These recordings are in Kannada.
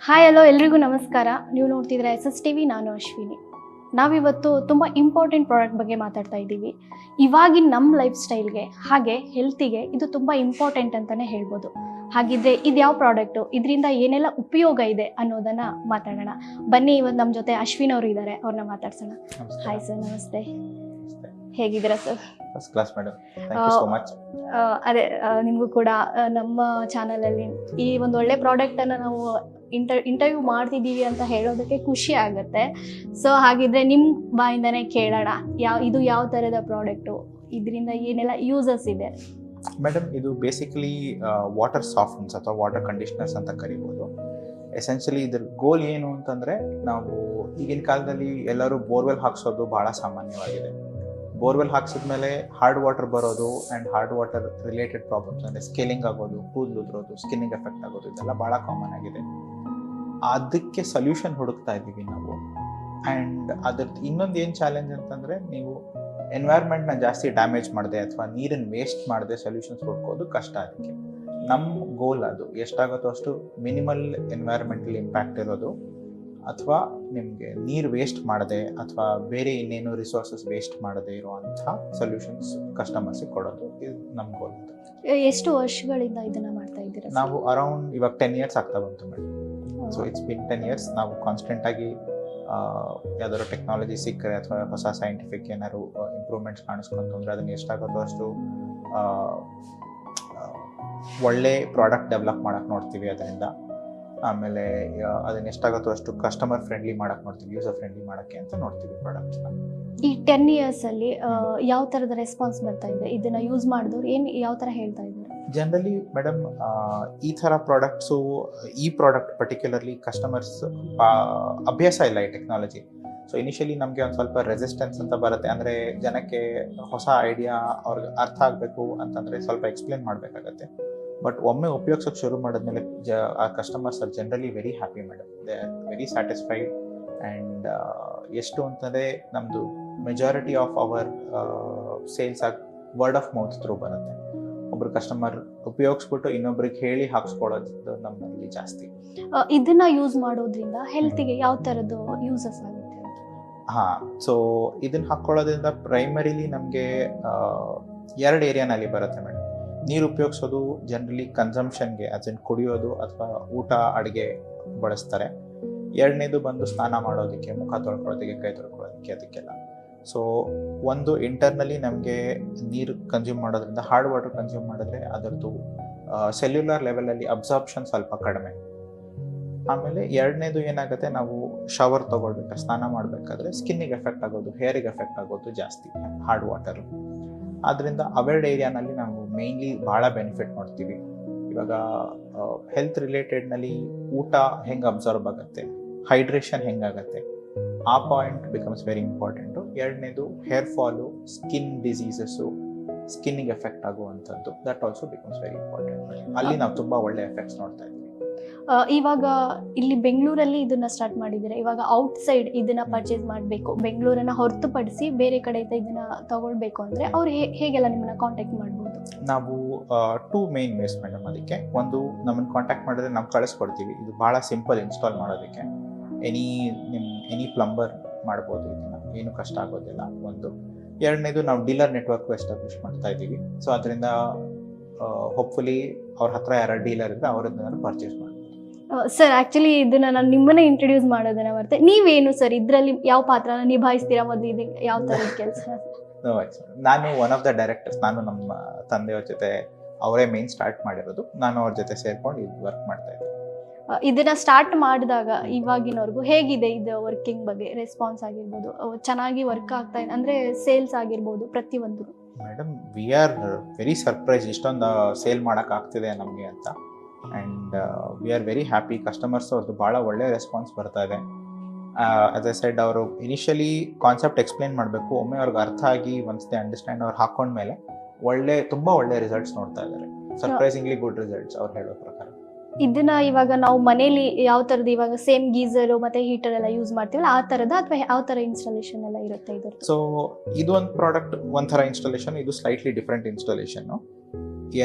ಹಾಯ್ ಹಲೋ ಎಲ್ರಿಗೂ ನಮಸ್ಕಾರ. ನೀವು ನೋಡ್ತಿದ್ರೆ SSTV. ನಾನು ಅಶ್ವಿನಿ. ನಾವಿವತ್ತು ತುಂಬ ಇಂಪಾರ್ಟೆಂಟ್ ಪ್ರಾಡಕ್ಟ್ ಬಗ್ಗೆ ಮಾತಾಡ್ತಾ ಇದ್ದೀವಿ. ಇವಾಗಿನ ನಮ್ಮ ಲೈಫ್ ಸ್ಟೈಲ್ಗೆ ಹಾಗೆ ಹೆಲ್ತಿಗೆ ಇದು ತುಂಬ ಇಂಪಾರ್ಟೆಂಟ್ ಅಂತಲೇ ಹೇಳ್ಬೋದು. ಹಾಗಿದ್ರೆ ಇದು ಯಾವ ಪ್ರಾಡಕ್ಟು, ಇದರಿಂದ ಏನೆಲ್ಲ ಉಪಯೋಗ ಇದೆ ಅನ್ನೋದನ್ನು ಮಾತಾಡೋಣ. ಬನ್ನಿ, ಇವತ್ತು ನಮ್ಮ ಜೊತೆ ಅಶ್ವಿನ್ ಅವರು ಇದ್ದಾರೆ, ಅವ್ರನ್ನ ಮಾತಾಡ್ಸೋಣ. ಹಾಯ್ ಸರ್, ನಮಸ್ತೆ. ಹೇಗಿದ್ದೀರಾ sir? First class madam, thank you so much. ಅದೇ ನಿಮಗೂ ಕೂಡ ನಮ್ಮ ಚಾನಲಲ್ಲಿ ಈ ಒಂದು ಒಳ್ಳೆ ಪ್ರಾಡಕ್ಟನ್ನು ನಾವು ಇಂಟರ್ವ್ಯೂ ಮಾಡ್ತಿದ್ದೀವಿ ಅಂತ ಹೇಳೋದಕ್ಕೆ ಖುಷಿ ಆಗುತ್ತೆ. ಸೊ ಹಾಗಿದ್ರೆ ನಿಮ್ಮ ಬಾಯಿಂದನೇ ಕೇಳೋಣ, ಇದು ಯಾವ ಥರದ ಪ್ರಾಡಕ್ಟು, ಇದರಿಂದ ಏನೆಲ್ಲ ಯೂಸಸ್ ಇದೆ? ಮೇಡಮ್, ಇದು ಬೇಸಿಕಲಿ ವಾಟರ್ ಸಾಫ್ಟ್ನರ್ಸ್ ಅಥವಾ ವಾಟರ್ ಕಂಡೀಷ್ನರ್ಸ್ ಅಂತ ಕರಿಬೋದು. ಎಸೆನ್ಷಿಯಲಿ ಇದ್ರ ಗೋಲ್ ಏನು ಅಂತಂದರೆ, ನಾವು ಈಗಿನ ಕಾಲದಲ್ಲಿ ಎಲ್ಲರೂ ಬೋರ್ವೆಲ್ ಹಾಕ್ಸೋದು ಭಾಳ ಸಾಮಾನ್ಯವಾಗಿದೆ. ಬೋರ್ವೆಲ್ ಹಾಕ್ಸಿದ್ಮೇಲೆ ಹಾರ್ಡ್ ವಾಟರ್ ಬರೋದು and hard water related problems ಅಂದರೆ ಸ್ಕೇಲಿಂಗ್ ಆಗೋದು, ಕೂದಲು ಉದುರೋದು, ಸ್ಕಿನ್ನಿಗೆ ಎಫೆಕ್ಟ್ ಆಗೋದು, ಇದೆಲ್ಲ ಭಾಳ ಕಾಮನ್ ಆಗಿದೆ. ಅದಕ್ಕೆ ಸೊಲ್ಯೂಷನ್ ಹುಡುಕ್ತಾ ಇದ್ದೀವಿ ನಾವು. ಆ್ಯಂಡ್ ಅದ್ರದ್ದು ಇನ್ನೊಂದು ಏನು ಚಾಲೆಂಜ್ ಅಂತಂದರೆ, ನೀವು ಎನ್ವೈರ್ಮೆಂಟ್ನ ಜಾಸ್ತಿ ಡ್ಯಾಮೇಜ್ ಮಾಡಿದೆ ಅಥವಾ ನೀರನ್ನು ವೇಸ್ಟ್ ಮಾಡದೆ ಸೊಲ್ಯೂಷನ್ಸ್ ಹುಡ್ಕೋದು ಕಷ್ಟ. ಅದಕ್ಕೆ ನಮ್ಮ ಗೋಲ್ ಅದು ಎಷ್ಟಾಗುತ್ತೋ ಅಷ್ಟು ಮಿನಿಮಲ್ ಎನ್ವೈರ್ಮೆಂಟಲ್ ಇಂಪ್ಯಾಕ್ಟ್ ಇರೋದು, ಅಥವಾ ನಿಮಗೆ ನೀರು ವೇಸ್ಟ್ ಮಾಡದೆ ಅಥವಾ ಬೇರೆ ಇನ್ನೇನು ರಿಸೋರ್ಸಸ್ ವೇಸ್ಟ್ ಮಾಡದೆ ಇರುವಂಥ ಸೊಲ್ಯೂಷನ್ಸ್ ಕಸ್ಟಮರ್ಸಿಗೆ ಕೊಡೋದು, ಇದು ನಮ್ಮ ಗೋಲ್. ಎಷ್ಟು ವರ್ಷಗಳಿಂದ ಇದನ್ನು ಮಾಡ್ತಾ ಇದ್ದೀರಾ? ನಾವು ಅರೌಂಡ್ ಇವಾಗ 10 years ಆಗ್ತಾ ಬಂತು madam. So it's been 10 years. ನಾವು ಕಾನ್ಸ್ಟೆಂಟಾಗಿ ಯಾವ್ದಾದ್ರು ಟೆಕ್ನಾಲಜಿ ಸಿಕ್ಕರೆ ಅಥವಾ ಹೊಸ ಸೈಂಟಿಫಿಕ್ ಏನಾದ್ರು ಇಂಪ್ರೂವ್ಮೆಂಟ್ಸ್ ಕಾಣಿಸ್ಕೊಂತಂದ್ರೆ ಅದನ್ನು ಎಷ್ಟಾಗುತ್ತೋ ಅಷ್ಟು ಒಳ್ಳೆ ಪ್ರಾಡಕ್ಟ್ ಡೆವಲಪ್ ಮಾಡೋಕ್ಕೆ ನೋಡ್ತೀವಿ ಅದರಿಂದ. ಆಮೇಲೆ ಅದನ್ನ ಎಷ್ಟಾಗುತ್ತೋ ಅಷ್ಟು ಕಸ್ಟಮರ್ ಫ್ರೆಂಡ್ಲಿ ಮಾಡೋಕ್ಕೆ ನೋಡ್ತೀವಿ, ಯೂಸರ್ ಫ್ರೆಂಡ್ಲಿ ಮಾಡೋಕ್ಕೆ ಅಂತ ನೋಡ್ತೀವಿ ಪ್ರಾಡಕ್ಟ್ಸ್ನ. ಈ 10 yearsಲ್ಲಿ ಯಾವ ಥರದ ರೆಸ್ಪಾನ್ಸ್ ಬರ್ತಾ ಇದೆ? ಇದನ್ನು ಯೂಸ್ ಮಾಡಿದವ್ರು ಯಾವ ಥರ ಹೇಳ್ತಾ ಇದ್ದಾರೆ? ಜನರಲಿ ಮೇಡಮ್, ಈ ಥರ ಪ್ರಾಡಕ್ಟ್ಸು, ಈ ಪ್ರಾಡಕ್ಟ್ ಪರ್ಟಿಕ್ಯುಲರ್ಲಿ ಕಸ್ಟಮರ್ಸ್ ಅಭ್ಯಾಸ ಇಲ್ಲ ಈ ಟೆಕ್ನಾಲಜಿ. ಸೊ ಇನಿಷಿಯಲಿ ನಮಗೆ ಒಂದು ಸ್ವಲ್ಪ ರೆಸಿಸ್ಟೆನ್ಸ್ ಅಂತ ಬರುತ್ತೆ. ಅಂದರೆ ಜನಕ್ಕೆ ಹೊಸ ಐಡಿಯಾ ಅವ್ರಿಗೆ ಅರ್ಥ ಆಗಬೇಕು ಅಂತಂದರೆ ಸ್ವಲ್ಪ ಎಕ್ಸ್ಪ್ಲೇನ್ ಮಾಡಬೇಕಾಗತ್ತೆ. ಬಟ್ ಒಮ್ಮೆ ಉಪಯೋಗಿಸೋಕೆ ಶುರು ಮಾಡಿದ್ಮೇಲೆ ಆ customers are generally very happy madam. They are very satisfied. And ಎಷ್ಟು ಅಂತಂದರೆ ನಮ್ಮದು majority of our sales word of mouth through ಬರುತ್ತೆ. ಒಬ್ರು ಕಸ್ಟಮರ್ ಉಪಯೋಗಿಸ್ಬಿಟ್ಟು ಇನ್ನೊಬ್ರಿಗೆ ಹೇಳಿ ಹಾಕ್ಸ್ಕೊಳ್ಳೋದು ನಮ್ಮಲ್ಲಿ ಜಾಸ್ತಿ. ಇದನ್ನ ಯೂಸ್ ಮಾಡೋದ್ರಿಂದ ಹೆಲ್ತಿಗೆ ಯಾವ ಥರದ್ದು ಯೂಸಸ್ ಆಗುತ್ತೆ? ಹಾಂ, ಸೊ ಇದನ್ನು ಹಾಕ್ಕೊಳ್ಳೋದ್ರಿಂದ ಪ್ರೈಮರಿಲಿ ನಮಗೆ 2 ಏರಿಯಾನಲ್ಲಿ ಬರುತ್ತೆ ಮೇಡಮ್. ನೀರು ಉಪಯೋಗಿಸೋದು ಜನರಲಿ ಕನ್ಸಂಪ್ಷನ್ಗೆ, ಅದನ್ನು ಕುಡಿಯೋದು ಅಥವಾ ಊಟ ಅಡುಗೆ ಬಳಸ್ತಾರೆ. 2ನೇದು ಬಂದು ಸ್ನಾನ ಮಾಡೋದಕ್ಕೆ, ಮುಖ ತೊಳ್ಕೊಳ್ಳೋದಕ್ಕೆ, ಕೈ ತೊಳ್ಕೊಳ್ಳೋದಕ್ಕೆ, ಅದಕ್ಕೆಲ್ಲ. ಸೊ ಒಂದು ಇಂಟರ್ನಲಿ ನಮಗೆ ನೀರು ಕನ್ಸ್ಯೂಮ್ ಮಾಡೋದ್ರಿಂದ, ಹಾರ್ಡ್ ವಾಟರ್ ಕನ್ಸ್ಯೂಮ್ ಮಾಡಿದ್ರೆ ಅದರದ್ದು ಸೆಲ್ಯುಲರ್ ಲೆವೆಲಲ್ಲಿ ಅಬ್ಸಾರ್ಪ್ಷನ್ ಸ್ವಲ್ಪ ಕಡಿಮೆ. ಆಮೇಲೆ 2ನೇದು ಏನಾಗುತ್ತೆ, ನಾವು ಶವರ್ ತೊಗೊಳ್ಬೇಕಾದ್ರೆ, ಸ್ನಾನ ಮಾಡಬೇಕಾದ್ರೆ ಸ್ಕಿನ್ನಿಗೆ ಎಫೆಕ್ಟ್ ಆಗೋದು, ಹೇರಿಗೆ ಎಫೆಕ್ಟ್ ಆಗೋದು ಜಾಸ್ತಿ ಹಾರ್ಡ್ ವಾಟರು. ಆದ್ದರಿಂದ ಅವೆರಡು ಏರಿಯಾನಲ್ಲಿ ನಾವು ಮೇಯ್ನ್ಲಿ ಭಾಳ ಬೆನಿಫಿಟ್ ನೋಡ್ತೀವಿ. ಇವಾಗ ಹೆಲ್ತ್ ರಿಲೇಟೆಡ್ನಲ್ಲಿ ಊಟ ಹೆಂಗೆ ಅಬ್ಸರ್ವ್ ಆಗುತ್ತೆ, ಹೈಡ್ರೇಷನ್ ಹೆಂಗಾಗತ್ತೆ, ಆ ಪಾಯಿಂಟ್ ಬಿಕಮ್ಸ್ ವೆರಿ ಇಂಪಾರ್ಟೆಂಟು. 2ನೇದು ಹೇರ್ ಫಾಲು, ಸ್ಕಿನ್ ಡಿಸೀಸಸ್ಸು, ಸ್ಕಿನ್ನಿಗೆ ಎಫೆಕ್ಟ್ ಆಗುವಂಥದ್ದು, that also becomes very important. ಅಲ್ಲಿ ನಾವು ತುಂಬ ಒಳ್ಳೆ ಎಫೆಕ್ಟ್ಸ್ ನೋಡ್ತಾ ಇದ್ದೀವಿ. ಇವಾಗ ಇಲ್ಲಿ ಬೆಂಗಳೂರಲ್ಲಿ ಇದನ್ನ ಸ್ಟಾರ್ಟ್ ಮಾಡಿದ್ದೀರಾ. ಇವಾಗ ಔಟ್ಸೈಡ್ ಇದನ್ನ ಪರ್ಚೇಸ್ ಮಾಡಬೇಕು, ಬೆಂಗಳೂರನ್ನ ಹೊರತುಪಡಿಸಿ ಬೇರೆ ಕಡೆಯಿಂದ ಇದನ್ನ ತಗೊಳ್ಬೇಕು ಅಂದರೆ ಅವ್ರು ಹೇಗೆಲ್ಲ ನಿಮ್ಮನ್ನ ಕಾಂಟ್ಯಾಕ್ಟ್ ಮಾಡ್ಬೋದು? ನಾವು 2 ಮೇನ್ ವೇಸ್ ಮೇಡಮ್. ಅದಕ್ಕೆ ಒಂದು, ನಮ್ಮನ್ನು ಕಾಂಟ್ಯಾಕ್ಟ್ ಮಾಡಿದ್ರೆ ನಾವು ಕಳಿಸ್ಕೊಡ್ತೀವಿ. ಇದು ಭಾಳ ಸಿಂಪಲ್ ಇನ್ಸ್ಟಾಲ್ ಮಾಡೋದಕ್ಕೆ. ಎನಿ ಪ್ಲಂಬರ್ ಮಾಡ್ಬೋದು, ಇದನ್ನು ಏನು ಕಷ್ಟ ಆಗೋದಿಲ್ಲ ಒಂದು. 2ನೇದು, ನಾವು ಡೀಲರ್ ನೆಟ್ವರ್ಕ್ ಎಸ್ಟಾಬ್ಲಿಷ್ ಮಾಡ್ತಾ ಇದ್ದೀವಿ. ಸೊ ಅದರಿಂದ ಹೋಪ್ಫುಲಿ ಅವ್ರ ಹತ್ರ ಯಾರು ಡೀಲರ್ ಇದ್ದರೆ ಅವರನ್ನ ಪರ್ಚೇಸ್ ಮಾಡ್ಬೋದು. ಸರ್, ಆ್ಯಕ್ಚುಲಿ ಇದನ್ನ ನಾನು ನಿಮ್ಮನ್ನ ಇಂಟ್ರೊಡ್ಯೂಸ್ ಮಾಡೋದನ್ನ ಬರುತ್ತೆ. ನೀವೇನು ಸರ್ ಇದರಲ್ಲಿ ಯಾವ ಪಾತ್ರನ ನಿಭಾಯಿಸ್ತೀರಾ? ಮೊದಲು ಇದು ಯಾವ ಥರದ ಕೆಲಸ? ನಾನು ಒನ್ ಆಫ್ ದ ಡೈರೆಕ್ಟರ್ಸ್. ನಾನು ನಮ್ಮ ತಂದೆಯವ್ರ ಜೊತೆ, ಅವರೇ ಮೇನ್ ಸ್ಟಾರ್ಟ್ ಮಾಡಿರೋದು. ನಾನು ಅವ್ರ ಜೊತೆ ಸೇರ್ಕೊಂಡು ಇದು ವರ್ಕ್ ಮಾಡ್ತಾ ಇದ್ದೀನಿ. ಇದನ್ನ ಸ್ಟಾರ್ಟ್ ಮಾಡಿದಾಗ ಇವಾಗಿನವರೆಗೂ ಹೇಗಿದೆ ಇದು ವರ್ಕಿಂಗ್ ಬಗ್ಗೆ? ರೆಸ್ಪಾನ್ಸ್ ಆಗಿರ್ಬೋದು, ಚೆನ್ನಾಗಿ ವರ್ಕ್ ಆಗ್ತಾ ಇದೆ ಅಂದರೆ ಸೇಲ್ಸ್ ಆಗಿರ್ಬೋದು, ಪ್ರತಿಯೊಂದು? Madam, we are very surprise ಇಷ್ಟೊಂದು ಸೇಲ್ ಮಾಡೋಕ್ಕಾಗ್ತಿದೆ ನಮಗೆ ಅಂತ. And we are very happy. Customers ಅವ್ರದ್ದು ಭಾಳ ಒಳ್ಳೆ ರೆಸ್ಪಾನ್ಸ್ ಬರ್ತಾ ಇದೆ. ಆಸ್ ಎ ಸೈಡ್, ಅವರು ಇನಿಷಿಯಲಿ ಕಾನ್ಸೆಪ್ಟ್ ಎಕ್ಸ್ಪ್ಲೇನ್ ಮಾಡಬೇಕು. ಒಮ್ಮೆ ಅವ್ರಿಗೆ ಅರ್ಥ ಆಗಿ ಒನ್ಸ್ ದೇ ಅಂಡರ್ಸ್ಟ್ಯಾಂಡ್, ಅವ್ರು ಹಾಕೊಂಡ್ಮೇಲೆ ತುಂಬ ಒಳ್ಳೆ ರಿಸಲ್ಟ್ಸ್ ನೋಡ್ತಾ ಇದ್ದಾರೆ. ಸರ್ಪ್ರೈಸಿಂಗ್ಲಿ ಗುಡ್ ರಿಸಲ್ಟ್ಸ್ ಅವ್ರು ಹೇಳೋ ಪ್ರಕಾರ. ಇದನ್ನ ಇವಾಗ ನಾವು ಮನೇಲಿ ಯಾವ ಥರದ್ದು, ಇವಾಗ ಸೇಮ್ ಗೀಸರು ಮತ್ತು ಹೀಟರ್ ಎಲ್ಲ ಯೂಸ್ ಮಾಡ್ತೀವಲ್ಲ ಆ ಥರದ, ಅಥವಾ ಯಾವ ಥರ ಇನ್ಸ್ಟಾಲೇಷನ್ ಎಲ್ಲ ಇರುತ್ತೆ ಇದು? ಸೊ ಇದು ಒಂದು ಪ್ರಾಡಕ್ಟ್ ಒಂಥರ ಇನ್ಸ್ಟಾಲೇಷನ್, ಇದು ಸ್ಲೈಟ್ಲಿ ಡಿಫ್ರೆಂಟ್ ಇನ್ಸ್ಟಾಲೇಷನ್ನು.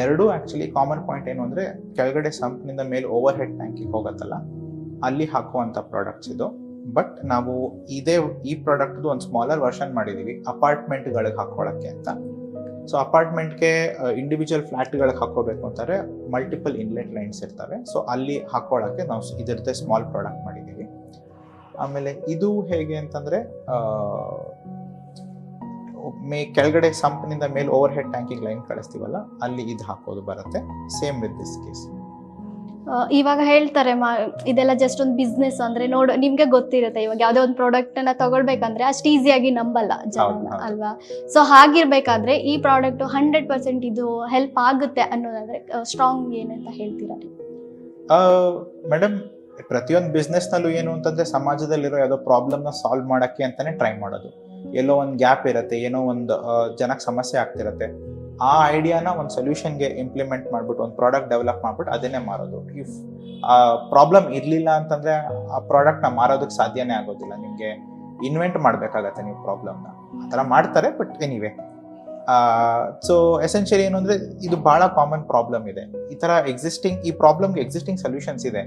ಎರಡು ಆ್ಯಕ್ಚುಲಿ ಕಾಮನ್ ಪಾಯಿಂಟ್ ಏನು ಅಂದರೆ, ಕೆಳಗಡೆ ಸಂಪ್ನಿಂದ ಮೇಲೆ ಓವರ್ ಹೆಡ್ ಟ್ಯಾಂಕಿಗೆ ಹೋಗುತ್ತಲ್ಲ, ಅಲ್ಲಿ ಹಾಕುವಂಥ ಪ್ರಾಡಕ್ಟ್ಸ್ ಇದು. ಬಟ್ ನಾವು ಈ ಪ್ರಾಡಕ್ಟ್ದು ಒಂದು ಸ್ಮಾಲರ್ ವರ್ಷನ್ ಮಾಡಿದ್ದೀವಿ ಅಪಾರ್ಟ್ಮೆಂಟ್ಗಳಿಗೆ ಹಾಕೊಳ್ಳೋಕ್ಕೆ ಅಂತ. ಸೊ ಅಪಾರ್ಟ್ಮೆಂಟ್ಗೆ ಇಂಡಿವಿಜುವಲ್ ಫ್ಲ್ಯಾಟ್ಗಳಿಗೆ ಹಾಕೋಬೇಕು ಅಂತಾರೆ, ಮಲ್ಟಿಪಲ್ ಇನ್ಲೆಟ್ ಲೈನ್ಸ್ ಇರ್ತವೆ. ಸೊ ಅಲ್ಲಿ ಹಾಕೊಳ್ಳೋಕ್ಕೆ ನಾವು ಇದರದ್ದೇ ಸ್ಮಾಲ್ ಪ್ರಾಡಕ್ಟ್ ಮಾಡಿದ್ದೀವಿ. ಆಮೇಲೆ ಇದು ಹೇಗೆ ಅಂತಂದರೆ ಕೆಳಗಡೆ ಸಂಪ್ನಿಂದ ಮೇಲೆ ಓವರ್ ಹೆಡ್ ಟ್ಯಾಂಕಿಗೆ ಲೈನ್ ಕಳಿಸ್ತೀವಲ್ಲ, ಅಲ್ಲಿ ಇದು ಹಾಕೋದು ಬರುತ್ತೆ. Same with this case. ಇವಾಗ ಹೇಳ್ತಾರೆ ಇದೆಲ್ಲ ಜಸ್ಟ್ ಒಂದು ಬಿಸ್ನೆಸ್ ಅಂದ್ರೆ ನಿಮ್ಗೆ ಗೊತ್ತಿರುತ್ತೆ, ಇವಾಗ ಯಾವ್ದೋ ಒಂದು ಪ್ರಾಡಕ್ಟ್ ಅನ್ನ ತಗೊಳ್ಬೇಕಂದ್ರೆ ಅಷ್ಟು ಈಸಿಯಾಗಿ ನಂಬಲ್ಲ ಜನ ಅಲ್ವಾ. ಸೊ ಹಾಗಿರ್ಬೇಕಾದ್ರೆ ಈ ಪ್ರಾಡಕ್ಟ್ 100% ಇದು ಹೆಲ್ಪ್ ಆಗುತ್ತೆ ಅನ್ನೋದಾದ್ರೆ ಸ್ಟ್ರಾಂಗ್ ಏನಂತ ಹೇಳ್ತೀರಾ? ಮೇಡಮ್, ಪ್ರತಿಯೊಂದು ಬಿಸ್ನೆಸ್ ನಲ್ಲೂ ಏನು ಅಂತಂದ್ರೆ ಸಮಾಜದಲ್ಲಿರೋ ಯಾವುದೋ ಪ್ರಾಬ್ಲಮ್ನ ಸಾಲ್ವ್ ಮಾಡಕ್ಕೆ ಅಂತಾನೆ ಟ್ರೈ ಮಾಡೋದು. ಎಲ್ಲೋ ಒಂದು ಗ್ಯಾಪ್ ಇರುತ್ತೆ, ಏನೋ ಒಂದು ಜನಕ್ಕೆ ಸಮಸ್ಯೆ ಆಗ್ತಿರತ್ತೆ, ಆ ಐಡಿಯಾನ ಒಂದು ಸೊಲ್ಯೂಷನ್ಗೆ ಇಂಪ್ಲಿಮೆಂಟ್ ಮಾಡ್ಬಿಟ್ಟು ಒಂದು ಪ್ರಾಡಕ್ಟ್ ಡೆವಲಪ್ ಮಾಡ್ಬಿಟ್ಟು ಅದನ್ನೇ ಮಾರೋದು. ಇಫ್ ಆ ಪ್ರಾಬ್ಲಮ್ ಇರಲಿಲ್ಲ ಅಂತಂದ್ರೆ ಆ ಪ್ರಾಡಕ್ಟ್ನ ಮಾರೋದಕ್ಕೆ ಸಾಧ್ಯನೇ ಆಗೋದಿಲ್ಲ. ನಿಮಗೆ ಇನ್ವೆಂಟ್ ಮಾಡಬೇಕಾಗತ್ತೆ ನೀವು ಪ್ರಾಬ್ಲಮ್ನ. ಆ ಥರ ಮಾಡ್ತಾರೆ, ಬಟ್ ಎನಿವೆ. ಸೊ ಎಸೆನ್ಷಿಯಲಿ ಏನು ಅಂದರೆ ಇದು ಭಾಳ ಕಾಮನ್ ಪ್ರಾಬ್ಲಮ್ ಇದೆ. ಈ ಥರ ಈ ಪ್ರಾಬ್ಲಮ್ಗೆ ಎಕ್ಸಿಸ್ಟಿಂಗ್ ಸೊಲ್ಯೂಷನ್ಸ್ ಇದೆ.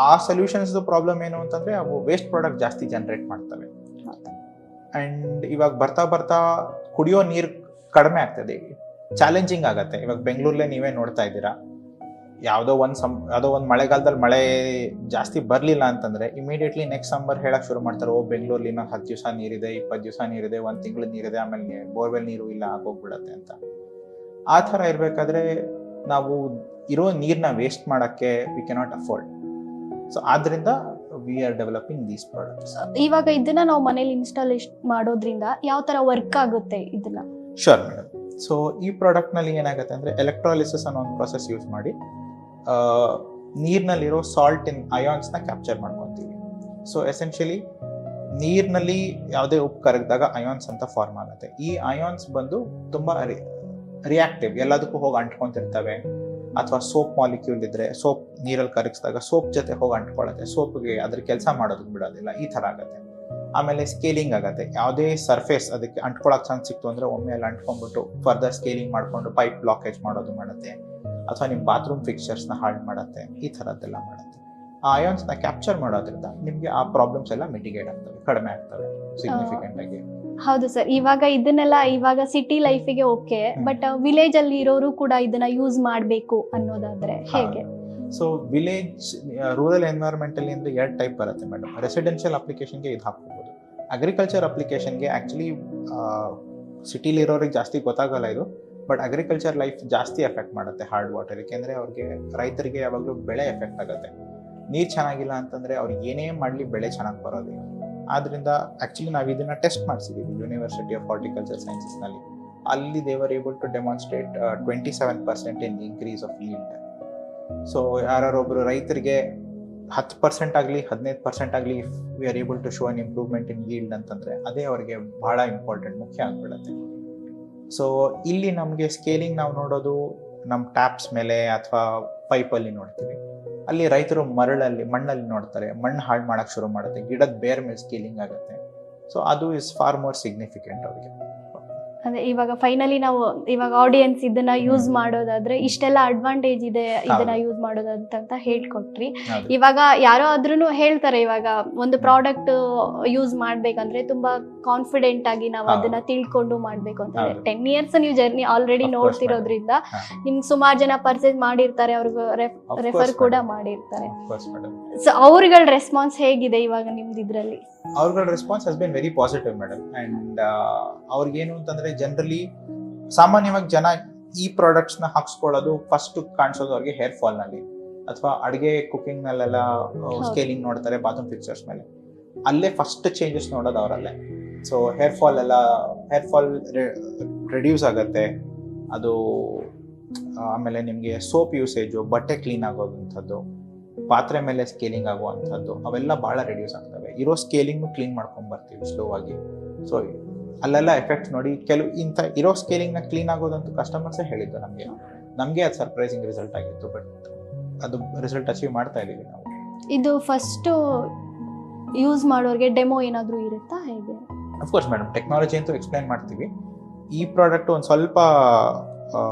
ಆ ಸೊಲ್ಯೂಷನ್ಸ್ದು ಪ್ರಾಬ್ಲಮ್ ಏನು ಅಂತಂದರೆ ಅವು ವೇಸ್ಟ್ ಪ್ರಾಡಕ್ಟ್ ಜಾಸ್ತಿ ಜನರೇಟ್ ಮಾಡ್ತವೆ. ಆ್ಯಂಡ್ ಇವಾಗ ಬರ್ತಾ ಬರ್ತಾ ಕುಡಿಯೋ ನೀರು ಕಡಿಮೆ ಆಗ್ತದೆ, ಚಾಲೆಂಜಿಂಗ್ ಆಗುತ್ತೆ. ಇವಾಗ ಬೆಂಗಳೂರಲ್ಲೇ ನೀವೇ ನೋಡ್ತಾ ಇದ್ದೀರಾ, ಯಾವುದೋ ಒಂದು ಮಳೆಗಾಲದಲ್ಲಿ ಮಳೆ ಜಾಸ್ತಿ ಬರಲಿಲ್ಲ ಅಂತಂದರೆ ಇಮಿಡಿಯೇಟ್ಲಿ ನೆಕ್ಸ್ಟ್ ಸಮ್ಮರ್ ಹೇಳಕ್ಕೆ ಶುರು ಮಾಡ್ತಾರೆ, ಬೆಂಗಳೂರಲ್ಲಿ ಇನ್ನೂ 10 ದಿವಸ ನೀರಿದೆ, 20 ದಿವಸ ನೀರಿದೆ, 1 ತಿಂಗಳು ನೀರಿದೆ, ಆಮೇಲೆ ಬೋರ್ವೆಲ್ ನೀರು ಇಲ್ಲ ಆಗೋಗ್ಬಿಡತ್ತೆ ಅಂತ. ಆ ಥರ ಇರಬೇಕಾದ್ರೆ ನಾವು ಇರೋ ನೀರನ್ನ ವೇಸ್ಟ್ ಮಾಡೋಕ್ಕೆ ವಿ ಕೆನಾಟ್ ಅಫೋರ್ಡ್. ಸೊ ಆದ್ದರಿಂದ we are developing these products. ಇವಾಗ ಇದನ್ನ ನಾವು ಮನೇಲಿ ಇನ್ಸ್ಟಾಲೇಷನ್ ಮಾಡೋದ್ರಿಂದ ಯಾವ ತರ ವರ್ಕ್ ಆಗುತ್ತೆ ಇದನ್ನ? Sure madam. ಸೊ ಈ ಪ್ರಾಡಕ್ಟ್ನಲ್ಲಿ ಏನಾಗುತ್ತೆ ಅಂದರೆ ಎಲೆಕ್ಟ್ರಾಲಿಸಿಸ್ ಅನ್ನೋ ಒಂದು ಪ್ರೊಸೆಸ್ ಯೂಸ್ ಮಾಡಿ ನೀರಿನಲ್ಲಿರೋ ಸಾಲ್ಟ್ ಅಯಾನ್ಸ್ನ ಕ್ಯಾಪ್ಚರ್ ಮಾಡ್ಕೊತೀವಿ. ಸೊ ಎಸೆನ್ಷಿಯಲಿ ನೀರಿನಲ್ಲಿ ಯಾವುದೇ ಉಪ್ಪು ಕರಗಿದಾಗ ಅಯಾನ್ಸ್ ಅಂತ ಫಾರ್ಮ್ ಆಗುತ್ತೆ. ಈ ಅಯಾನ್ಸ್ ಬಂದು ತುಂಬ ರಿಯಾಕ್ಟಿವ್, ಎಲ್ಲದಕ್ಕೂ ಹೋಗಿ ಅಂಟ್ಕೊತಿರ್ತವೆ. ಅಥವಾ ಸೋಪ್ ಮಾಲಿಕ್ಯೂಲ್ ಇದ್ರೆ ಸೋಪ್ ನೀರಲ್ಲಿ ಕರಗಿಸಿದಾಗ ಸೋಪ್ ಜೊತೆ ಹೋಗಿ ಅಂಟ್ಕೊಳ್ಳುತ್ತೆ, ಸೋಪ್ಗೆ ಅದ್ರ ಕೆಲಸ ಮಾಡೋದಕ್ಕೆ ಬಿಡೋದಿಲ್ಲ, ಈ ಥರ ಆಗುತ್ತೆ. ಆಮೇಲೆ ಸ್ಕೇಲಿಂಗ್ ಆಗುತ್ತೆ. ಯಾವುದೇ ಸರ್ಫೇಸ್ ಅದಕ್ಕೆ ಅಂಟ್ಕೊಳಕ್ಕೆ ಚಾನ್ಸ್ ಸಿಕ್ತು ಅಂದರೆ ಒಮ್ಮೆ ಅಲ್ಲಿ ಅಂಟ್ಕೊಂಡ್ಬಿಟ್ಟು ಫರ್ದರ್ ಸ್ಕೇಲಿಂಗ್ ಮಾಡಿಕೊಂಡು ಪೈಪ್ ಬ್ಲಾಕೇಜ್ ಮಾಡೋದು ಮಾಡುತ್ತೆ, ಅಥವಾ ನಿಮ್ಮ ಬಾತ್ರೂಮ್ ಫಿಕ್ಚರ್ಸ್ನ ಹಾಳು ಮಾಡುತ್ತೆ, ಈ ಥರದ್ದೆಲ್ಲ ಮಾಡುತ್ತೆ. ಆ ಅಯಾನ್ಸ್ನ ಕ್ಯಾಪ್ಚರ್ ಮಾಡೋದ್ರಿಂದ ನಿಮಗೆ ಆ ಪ್ರಾಬ್ಲಮ್ಸ್ ಎಲ್ಲ ಮಿಟಿಗೇಟ್ ಆಗ್ತವೆ, ಕಡಿಮೆ ಆಗ್ತವೆ ಸಿಗ್ನಿಫಿಕೆಂಟ್ ಆಗಿ. ಹೌದು ಸರ್. ಇವಾಗ ಸಿಟಿ ಲೈಫಿಗೆ ಓಕೆ, ಬಟ್ ವಿಲೇಜ್ ಅಲ್ಲಿ ಇರೋರು ಕೂಡ ಇದನ್ನ ಯೂಸ್ ಮಾಡಬೇಕು ಅನ್ನೋದಾದ್ರೆ ಹೇಗೆ? ಸೊ ರೂರಲ್ ಎನ್ವೈರನ್ಮೆಂಟ್ ಅಲ್ಲಿ ಅಂದ್ರೆ 2 ಟೈಪ್ ಬರುತ್ತೆ ಮೇಡಮ್. ರೆಸಿಡೆನ್ಷಿಯಲ್ ಅಪ್ಲಿಕೇಶನ್ಗೆ ಇದು ಹಾಕ್ಕೋಬಹುದು. ಅಗ್ರಿಕಲ್ಚರ್ ಅಪ್ಲಿಕೇಶನ್ಗೆ ಆಕ್ಚುಲಿ ಸಿಟಿಲಿ ಇರೋರಿಗೆ ಜಾಸ್ತಿ ಗೊತ್ತಾಗಲ್ಲ ಇದು, ಬಟ್ ಅಗ್ರಿಕಲ್ಚರ್ ಲೈಫ್ ಜಾಸ್ತಿ ಎಫೆಕ್ಟ್ ಮಾಡುತ್ತೆ ಹಾರ್ಡ್ ವಾಟರ್. ಯಾಕೆಂದ್ರೆ ರೈತರಿಗೆ ಯಾವಾಗಲೂ ಬೆಳೆ ಎಫೆಕ್ಟ್ ಆಗುತ್ತೆ. ನೀರು ಚೆನ್ನಾಗಿಲ್ಲ ಅಂತಂದ್ರೆ ಅವ್ರಿಗೆ ಏನೇ ಮಾಡಲಿ ಬೆಳೆ ಚೆನ್ನಾಗಿ ಬರೋದಿಲ್ಲ. ಆದ್ರಿಂದ ಆಕ್ಚುಲಿ ನಾವು ಇದನ್ನ ಟೆಸ್ಟ್ ಮಾಡಿಸಿದ್ದೀವಿ ಯೂನಿವರ್ಸಿಟಿ ಆಫ್ ಹಾರ್ಟಿಕಲ್ಚರ್ ಸೈನ್ಸಸ್ನಲ್ಲಿ. ಅಲ್ಲಿ they were able to demonstrate 27% in increase of yield. So ಯಾರೊಬ್ಬರು ರೈತರಿಗೆ 10% ಆಗಲಿ 15% ಆಗಲಿ if we are able to show an improvement in yield ಅಂತಂದರೆ ಅದೇ ಅವರಿಗೆ ಭಾಳ ಇಂಪಾರ್ಟೆಂಟ್, ಮುಖ್ಯ ಆಗಿಬಿಡುತ್ತೆ. ಸೊ ಇಲ್ಲಿ ನಮಗೆ ಸ್ಕೇಲಿಂಗ್ ನಾವು ನೋಡೋದು ನಮ್ಮ ಟ್ಯಾಪ್ಸ್ ಮೇಲೆ ಅಥವಾ ಪೈಪಲ್ಲಿ ನೋಡ್ತೀವಿ. ಅಲ್ಲಿ ರೈತರು ಮಣ್ಣಲ್ಲಿ ನೋಡ್ತಾರೆ, ಮಣ್ಣು ಹಾಳು ಮಾಡೋಕ್ಕೆ ಶುರು ಮಾಡುತ್ತೆ, ಗಿಡದ ಬೇರ್ ಮೇಲೆ ಸ್ಕೇಲಿಂಗ್ ಆಗುತ್ತೆ. ಸೊ ಅದು ಇಸ್ ಫಾರ್ ಮೋರ್ ಸಿಗ್ನಿಫಿಕೆಂಟ್ ಅವರಿಗೆ. ಅದೇ ಇವಾಗ ಫೈನಲಿ ನಾವು ಇವಾಗ ಆಡಿಯನ್ಸ್ ಇದನ್ನ ಯೂಸ್ ಮಾಡೋದಾದ್ರೆ ಇಷ್ಟೆಲ್ಲ ಅಡ್ವಾಂಟೇಜ್ ಇದೆ ಇದನ್ನ ಯೂಸ್ ಮಾಡೋದಂತ ಹೇಳ್ಕೊಟ್ರಿ. ಇವಾಗ ಯಾರೋ ಆದ್ರೂ ಹೇಳ್ತಾರೆ, ಇವಾಗ ಒಂದು ಪ್ರಾಡಕ್ಟ್ ಯೂಸ್ ಮಾಡ್ಬೇಕಂದ್ರೆ ತುಂಬಾ ಕಾನ್ಫಿಡೆಂಟ್ ಆಗಿ ನಾವು ಅದನ್ನ ತಿಳ್ಕೊಂಡು ಮಾಡ್ಬೇಕು ಅಂತ. 10 years ನೀವು ಜರ್ನಿ ಆಲ್ರೆಡಿ ನೋಡ್ತಿರೋದ್ರಿಂದ ನಿಮ್ಗೆ ಸುಮಾರು ಜನ ಪರ್ಚೇಸ್ ಮಾಡಿರ್ತಾರೆ, ಅವ್ರಿಗೆ ರೆಫರ್ ಕೂಡ ಮಾಡಿರ್ತಾರೆ. ಸೊ ಅವ್ರಗಳ ರೆಸ್ಪಾನ್ಸ್ ಹೇಗಿದೆ ಇವಾಗ ನಿಮ್ದು ಇದ್ರಲ್ಲಿ? ಅವ್ರಗಳ response has been very positive madam. And ಅವ್ರಿಗೇನು ಅಂತಂದ್ರೆ ಜನರಲಿ ಸಾಮಾನ್ಯವಾಗಿ ಜನ ಈ ಪ್ರಾಡಕ್ಟ್ಸ್ನ ಹಾಕ್ಸ್ಕೊಳ್ಳೋದು ಫಸ್ಟ್ ಕಾಣಿಸೋದು ಅವ್ರಿಗೆ ಹೇರ್ ಫಾಲ್ ನಲ್ಲಿ, ಅಥವಾ ಅಡುಗೆ ಕುಕಿಂಗ್ ನಲ್ಲೆಲ್ಲ ಸ್ಕೇಲಿಂಗ್ ನೋಡ್ತಾರೆ ಬಾತ್ರೂಮ್ ಫಿಕ್ಚರ್ಸ್ ಮೇಲೆ, ಅಲ್ಲೇ ಫಸ್ಟ್ ಚೇಂಜಸ್ ನೋಡೋದು ಅವರಲ್ಲೇ. ಸೊ ಹೇರ್ ಫಾಲ್ ರೆಡ್ಯೂಸ್ ಆಗುತ್ತೆ ಅದು. ಆಮೇಲೆ ನಿಮಗೆ ಸೋಪ್ ಯೂಸೇಜು, ಬಟ್ಟೆ ಕ್ಲೀನ್ ಆಗೋದಂಥದ್ದು, ಪಾತ್ರೆ ಮೇಲೆ ಸ್ಕೇಲಿಂಗ್ ಆಗುವಂಥದ್ದು, ಅವೆಲ್ಲ ಭಾಳ ರೆಡ್ಯೂಸ್ ಆಗ್ತವೆ. ಇರೋ ಸ್ಕೇಲಿಂಗ್ನು ಕ್ಲೀನ್ ಮಾಡ್ಕೊಂಡು ಬರ್ತೀವಿ ಸ್ಲೋ ಆಗಿ. ಸೊ ಅಲ್ಲೆಲ್ಲ ಎಫೆಕ್ಟ್ಸ್ ನೋಡಿ ಇಂಥ ಇರೋ ಸ್ಕೇಲಿಂಗ್ನ ಕ್ಲೀನ್ ಆಗೋದಂತೂ ಕಸ್ಟಮರ್ಸೇ ಹೇಳಿದ್ದು ನಮಗೆ ಅದು ಸರ್ಪ್ರೈಸಿಂಗ್ ರಿಸಲ್ಟ್ ಆಗಿತ್ತು. ಬಟ್ ಅದು ರಿಸಲ್ಟ್ ಅಚೀವ್ ಮಾಡ್ತಾ ಇದ್ದೀವಿ ನಾವು. ಇದು ಫಸ್ಟ್ ಯೂಸ್ ಮಾಡೋರಿಗೆ ಡೆಮೋ ಏನಾದರೂ ಇರುತ್ತಾ ಹೇಗೆ? ಅಫ್ಕೋರ್ಸ್ ಮೇಡಮ್, ಟೆಕ್ನಾಲಜಿ ಅಂತೂ ಎಕ್ಸ್ಪ್ಲೈನ್ ಮಾಡ್ತೀವಿ. ಈ ಪ್ರಾಡಕ್ಟ್ ಒಂದು ಸ್ವಲ್ಪ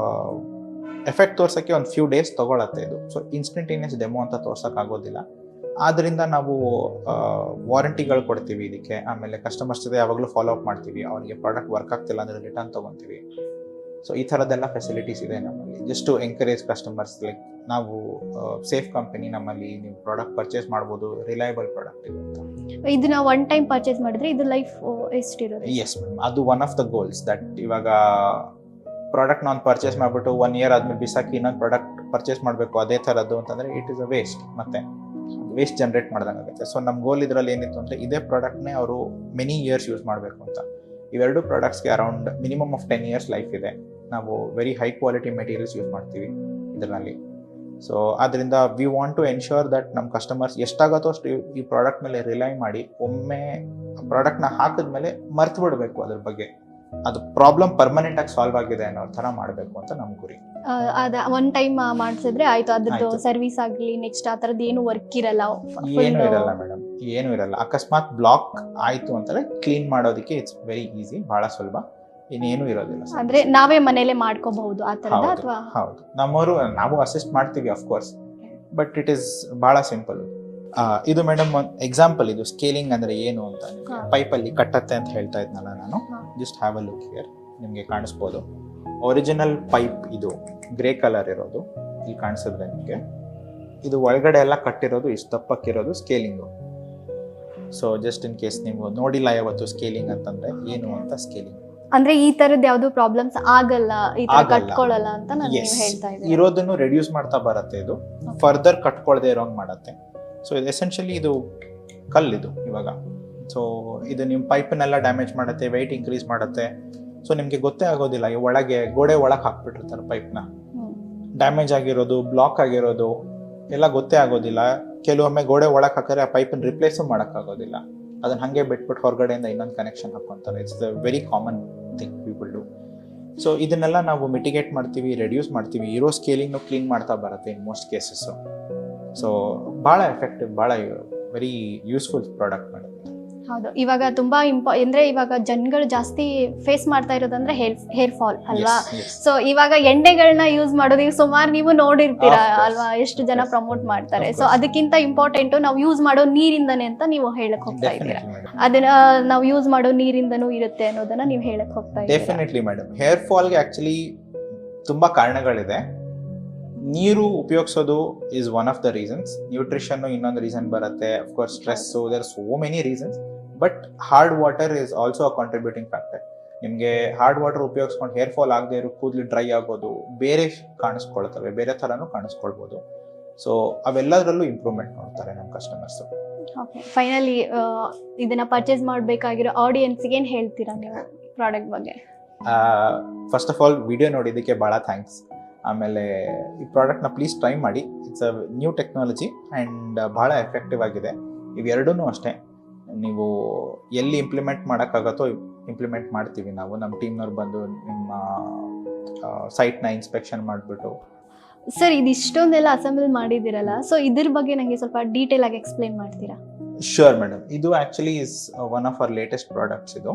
ಎಫೆಕ್ಟ್ ತೋರ್ಸೋಕ್ಕೆ ಒಂದು ಫ್ಯೂ ಡೇಸ್ ತೊಗೊಳತ್ತೆ ಇದು. ಸೊ ಇನ್ಸ್ಟಂಟೇನಿಯಸ್ ಡೆಮೋ ಅಂತ ತೋರ್ಸೋಕ್ಕಾಗೋದಿಲ್ಲ. ಆದ್ದರಿಂದ ನಾವು ವಾರಂಟಿಗಳು ಕೊಡ್ತೀವಿ ಇದಕ್ಕೆ. ಆಮೇಲೆ ಕಸ್ಟಮರ್ಸ್ ಜೊತೆ ಯಾವಾಗಲೂ ಫಾಲೋ ಅಪ್ ಮಾಡ್ತೀವಿ. ಅವರಿಗೆ ಪ್ರಾಡಕ್ಟ್ ವರ್ಕ್ ಆಗ್ತಿಲ್ಲ ಅಂದರೆ ರಿಟರ್ನ್ ತೊಗೊತೀವಿ. ಸೊ ಈ ಥರದ್ದೆಲ್ಲ ಫೆಸಿಲಿಟೀಸ್ ಇದೆ ನಮ್ಮಲ್ಲಿ, just to encourage customers. Like ನಾವು ಸೇಫ್ ಕಂಪನಿ, ನಮ್ಮಲ್ಲಿ ನೀವು ಪ್ರಾಡಕ್ಟ್ ಪರ್ಚೇಸ್ ಮಾಡ್ಬೋದು, ರಿಲಯಬಲ್ ಪ್ರಾಡಕ್ಟ್ ಇದೆ ಅಂತ. ಇದನ್ನ ಒನ್ ಟೈಮ್ ಪರ್ಚೇಸ್ ಮಾಡಿದ್ರೆ ಇದು ಲೈಫ್ ಎಷ್ಟಿರುತ್ತೆ? ಎಸ್ ಮೇಡಮ್, ಅದು one of the goals. That ಇವಾಗ ಪ್ರಾಡಕ್ಟ್ ನಾನು ಪರ್ಚೇಸ್ ಮಾಡಿಬಿಟ್ಟು 1 year ಆದ್ಮೇಲೆ ಬಿಸಾಕಿ ಇನ್ನೊಂದು ಪ್ರಾಡಕ್ಟ್ ಪರ್ಚೇಸ್ ಮಾಡಬೇಕು ಅದೇ ಥರದ್ದು ಅಂತಂದರೆ ಇಟ್ ಇಸ್ ಅ ವೇಸ್ಟ್, ಮತ್ತೆ ವೇಸ್ಟ್ ಜನರೇಟ್ ಮಾಡ್ದಂಗಾಗುತ್ತೆ. ಸೊ ನಮ್ಮ ಗೋಲ್ ಇದರಲ್ಲಿ ಏನಿತ್ತು ಅಂದರೆ ಇದೇ ಪ್ರಾಡಕ್ಟ್ನೇ ಅವರು ಮೆನಿ ಇಯರ್ಸ್ ಯೂಸ್ ಮಾಡಬೇಕು ಅಂತ. ಇವೆರಡು ಪ್ರಾಡಕ್ಟ್ಸ್ಗೆ around minimum of 10 years life ಇದೆ. ನಾವು very high quality materials use ಮಾಡ್ತೀವಿ ಇದರಲ್ಲಿ. ಸೊ ಅದರಿಂದ we want to ensure that ನಮ್ಮ ಕಸ್ಟಮರ್ಸ್ ಎಷ್ಟಾಗುತ್ತೋ ಅಷ್ಟು ಈ ಪ್ರಾಡಕ್ಟ್ ಮೇಲೆ ರಿಲೈ ಮಾಡಿ ಒಮ್ಮೆ ಪ್ರಾಡಕ್ಟ್ನ ಹಾಕಿದ್ಮೇಲೆ ಮರ್ತು ಬಿಡಬೇಕು ಅದ್ರ ಬಗ್ಗೆ. ಅದು ಪ್ರಾಬ್ಲಮ್ ಪರ್ಮನೆಂಟ್ ಆಗಿ ಸಾಲ್ವ್ ಆಗಿದೆ ಅನ್ನೋ ಥರ ಮಾಡಬೇಕು ಅಂತ ನಮ್ಮ ಗುರಿ. ಅದ ಒನ್ ಟೈಮ್ ಮಾಡಿಸಿದ್ರೆ ಆಯ್ತು, ಅದ್ರದ್ದು ಆಯ್ತು. ಸರ್ವಿಸ್ ಆಗಲಿ ನೆಕ್ಸ್ಟ್ ಆ ಥರದ್ದು ಏನು ವರ್ಕ್ ಇರಲ್ಲ, ಏನು ಇರಲ್ಲ ಮೇಡಮ್, ಏನು ಇರಲ್ಲ. ಅಕಸ್ಮಾತ್ ಬ್ಲಾಕ್ ಆಯಿತು ಅಂತಂದರೆ ಕ್ಲೀನ್ ಮಾಡೋದಕ್ಕೆ ಇಟ್ಸ್ ವೆರಿ ಈಸಿ, ಭಾಳ ಸುಲಭ, ಇನ್ನೇನು ಇರೋದಿಲ್ಲ. ಅಂದ್ರೆ ನಾವೇ ಮನೇಲೆ ಮಾಡ್ಕೋಬಹುದು ಆ ಥರದ ಹೌದು ಅಥವಾ? ಹೌದು, ನಾವು ಅಸಿಸ್ಟ್ ಮಾಡ್ತೀವಿ ಅಫ್ಕೋರ್ಸ್, ಬಟ್ ಇಟ್ ಈಸ್ ಭಾಳ ಸಿಂಪಲ್. ಇದು ಮೇಡಮ್ ಒಂದು ಎಕ್ಸಾಂಪಲ್. ಇದು ಸ್ಕೇಲಿಂಗ್ ಅಂದರೆ ಏನು ಅಂತ ಹಾ. ಪೈಪಲ್ಲಿ ಕಟ್ಟತ್ತೆ ಅಂತ ಹೇಳ್ತಾ ಇದ್ನಲ್ಲ ನಾನು. ಹಾ. Just have a look here, ನಿಮಗೆ ಕಾಣಿಸ್ಬೋದು. ಒರಿಜಿನಲ್ ಪೈಪ್ ಇದು ಗ್ರೇ ಕಲರ್ ಇರೋದು ಇಲ್ಲಿ ಕಾಣಿಸಿದ್ರೆ ನಿಮಗೆ. ಇದು ಒಳಗಡೆ ಎಲ್ಲ ಕಟ್ಟಿರೋದು ಇಷ್ಟು ದಪ್ಪಕ್ಕಿರೋದು ಸ್ಕೇಲಿಂಗು. ಸೊ ಜಸ್ಟ್ ಇನ್ ಕೇಸ್ ನೀವು ನೋಡಿಲ್ಲ ಯಾವತ್ತು ಸ್ಕೇಲಿಂಗ್ ಅಂತಂದ್ರೆ ಏನು ಅಂತ ಸ್ಕೇಲಿಂಗ್. ಅಂದ್ರೆ ಈ ತರದ್ ಯಾವ್ದು ಪ್ರಾಬ್ಲಮ್ಸ್ ಆಗಲ್ಲ, ಈ ತರ ಆಗಲ್ಲ. ಕಟ್ಕೊಳ್ಳಲ್ಲ ಅಂತ ನಾನು Yes. ಹೇಳ್ತಾ ಇದ್ದೀನಿ. ಇರೋದನ್ನು ರೆಡ್ಯೂಸ್ ಮಾಡ್ತಾ ಬರುತ್ತೆ ಇದು, ಫರ್ದರ್ ಕಟ್ಕೊಳ್ದೆ ಇರೋಂಗ್ ಮಾಡುತ್ತೆ. ಸೊ ಇದು ಎಸೆನ್ಷಿಯಲಿ ಇದು ಕಲ್ಲಿದು ಇವಾಗ. ಸೊ ಇದು ನಿಮ್ಮ ಪೈಪನ್ನೆಲ್ಲ ಡ್ಯಾಮೇಜ್ ಮಾಡುತ್ತೆ, ವೆಯ್ಟ್ ಇನ್ಕ್ರೀಸ್ ಮಾಡುತ್ತೆ. ಸೊ ನಿಮಗೆ ಗೊತ್ತೇ ಆಗೋದಿಲ್ಲ, ಈ ಒಳಗೆ ಗೋಡೆ ಒಳಗೆ ಹಾಕ್ಬಿಟ್ಟಿರ್ತಾರೆ ಪೈಪ್ನ. ಡ್ಯಾಮೇಜ್ ಆಗಿರೋದು, ಬ್ಲಾಕ್ ಆಗಿರೋದು ಎಲ್ಲ ಗೊತ್ತೇ ಆಗೋದಿಲ್ಲ. ಕೆಲವೊಮ್ಮೆ ಗೋಡೆ ಒಳಗೆ ಹಾಕಿದ್ರೆ ಆ ಪೈಪನ್ನು ರಿಪ್ಲೇಸು ಮಾಡೋಕ್ಕಾಗೋದಿಲ್ಲ. ಅದನ್ನ ಹಾಗೆ ಬಿಟ್ಬಿಟ್ಟು ಹೊರಗಡೆಯಿಂದ ಇನ್ನೊಂದು ಕನೆಕ್ಷನ್ ಹಾಕ್ಕೊಂತಾರೆ. It's the very common thing people do. So ಇದನ್ನೆಲ್ಲ ನಾವು ಮಿಟಿಗೇಟ್ ಮಾಡ್ತೀವಿ, ರೆಡ್ಯೂಸ್ ಮಾಡ್ತೀವಿ. ಇರೋ ಸ್ಕೇಲಿಂಗ್ನು ಕ್ಲೀನ್ ಮಾಡ್ತಾ ಬರುತ್ತೆ ಇನ್ ಮೋಸ್ಟ್ ಕೇಸಸ್ಸು. ಸೊ ಭಾಳ ಎಫೆಕ್ಟಿವ್, ಭಾಳ ವೆರಿ ಯೂಸ್ಫುಲ್ ಪ್ರಾಡಕ್ಟ್ ಮೇಡಮ್. ಹೌದು, ಇವಾಗ ತುಂಬಾ ಅಂದ್ರೆ ಇವಾಗ ಜನಗಳು ಜಾಸ್ತಿ ಫೇಸ್ ಮಾಡ್ತಾ ಇರೋದಂದ್ರೆ ಹೇರ್ ಫಾಲ್ ಅಲ್ವಾ? ಸೊ ಇವಾಗ ಎಣ್ಣೆಗಳನ್ನ ಯೂಸ್ ಮಾಡೋದು ಈಗ ಸುಮಾರು ನೀವು ನೋಡಿರ್ತೀರಾ Of course. ಅಲ್ವಾ, ಎಷ್ಟು ಜನ Yes. ಪ್ರಮೋಟ್ ಮಾಡ್ತಾರೆ. Of so course. ಅದಕ್ಕಿಂತ ಇಂಪಾರ್ಟೆಂಟ್ ನಾವು ಯೂಸ್ ಮಾಡೋ ನೀರಿಂದನೇ ಅಂತ ನೀವು ಹೇಳಕ್ ಹೋಗ್ತಾ ಇದ್ದೀರಾ. ಡೆಫಿನೆಟ್ಲಿ ಮೇಡಮ್, ಅದನ್ನ ನಾವು ಯೂಸ್ ಮಾಡೋ ನೀರಿಂದನೂ ಇರುತ್ತೆ ಅನ್ನೋದನ್ನ ನೀವು ಹೇಳಕ್ ಹೋಗ್ತಾ ಇದ್ದೀರಾ. Definitely madam. ಹೇರ್ ಫಾಲ್ಗೆ ಆ್ಯಕ್ಚುಲಿ ತುಂಬ ಕಾರಣಗಳಿದೆ. ನೀರು ಉಪಯೋಗಿಸೋದು is one of the reasons. Nutrition ಇನ್ನೊಂದು ರೀಸನ್ ಬರುತ್ತೆ. Of course stress, there are so many reasons. But hard water is also a contributing factor. ನಿಮಗೆ ಹಾರ್ಡ್ ವಾಟರ್ ಉಪಯೋಗಿಸ್ಕೊಂಡು ಹೇರ್ ಫಾಲ್ ಆಗದೆ ಇರೋ, ಕೂದಲು ಡ್ರೈ ಆಗೋದು, ಬೇರೆ ಕಾಣಿಸ್ಕೊಳ್ತವೆ, ಬೇರೆ ಥರನೂ ಕಾಣಿಸ್ಕೊಳ್ಬೋದು. ಸೊ ಅವೆಲ್ಲದರಲ್ಲೂ ಇಂಪ್ರೂವ್ಮೆಂಟ್ ನೋಡ್ತಾರೆ ನಮ್ಮ ಕಸ್ಟಮರ್ಸು. ಓಕೆ, ಫೈನಲಿ ಇದನ್ನ ಪರ್ಚೇಸ್ ಮಾಡಬೇಕಾಗಿರೋ ಆಡಿಯನ್ಸ್ಗೆ ಏನು ಹೇಳ್ತೀರಾ ನೀವು ಪ್ರಾಡಕ್ಟ್ ಬಗ್ಗೆ? ಫಸ್ಟ್ ಆಫ್ ಆಲ್ ವಿಡಿಯೋ ನೋಡಿದ್ದಕ್ಕೆ ಭಾಳ ಥ್ಯಾಂಕ್ಸ್. ಆಮೇಲೆ ಈ ಪ್ರಾಡಕ್ಟ್ನ ಪ್ಲೀಸ್ ಟ್ರೈ ಮಾಡಿ. It's a new technology and ಭಾಳ ಎಫೆಕ್ಟಿವ್ ಆಗಿದೆ. ಇವೆರಡೂ ಅಷ್ಟೇ, ನೀವು ಎಲ್ಲಿ ಇಂಪ್ಲಿಮೆಂಟ್ ಮಾಡೋಕ್ಕಾಗತ್ತೋ ಇಂಪ್ಲಿಮೆಂಟ್ ಮಾಡ್ತೀವಿ ನಾವು. ನಮ್ಮ ಟೀಮ್ನವ್ರು ಬಂದು ನಿಮ್ಮ ಸೈಟ್ನ ಇನ್ಸ್ಪೆಕ್ಷನ್ ಮಾಡಿಬಿಟ್ಟು. ಸರ್, ಇದಿಷ್ಟೊಂದೆಲ್ಲ ಅಸೆಂಬಲ್ ಮಾಡಿದ್ದೀರಲ್ಲ, ಸೊ ಇದ್ರ ಬಗ್ಗೆ ನನಗೆ ಸ್ವಲ್ಪ ಡೀಟೇಲ್ ಆಗಿ ಎಕ್ಸ್ಪ್ಲೈನ್ ಮಾಡ್ತೀರಾ? Sure madam. ಇದು actually is one of our latest products ಇದು.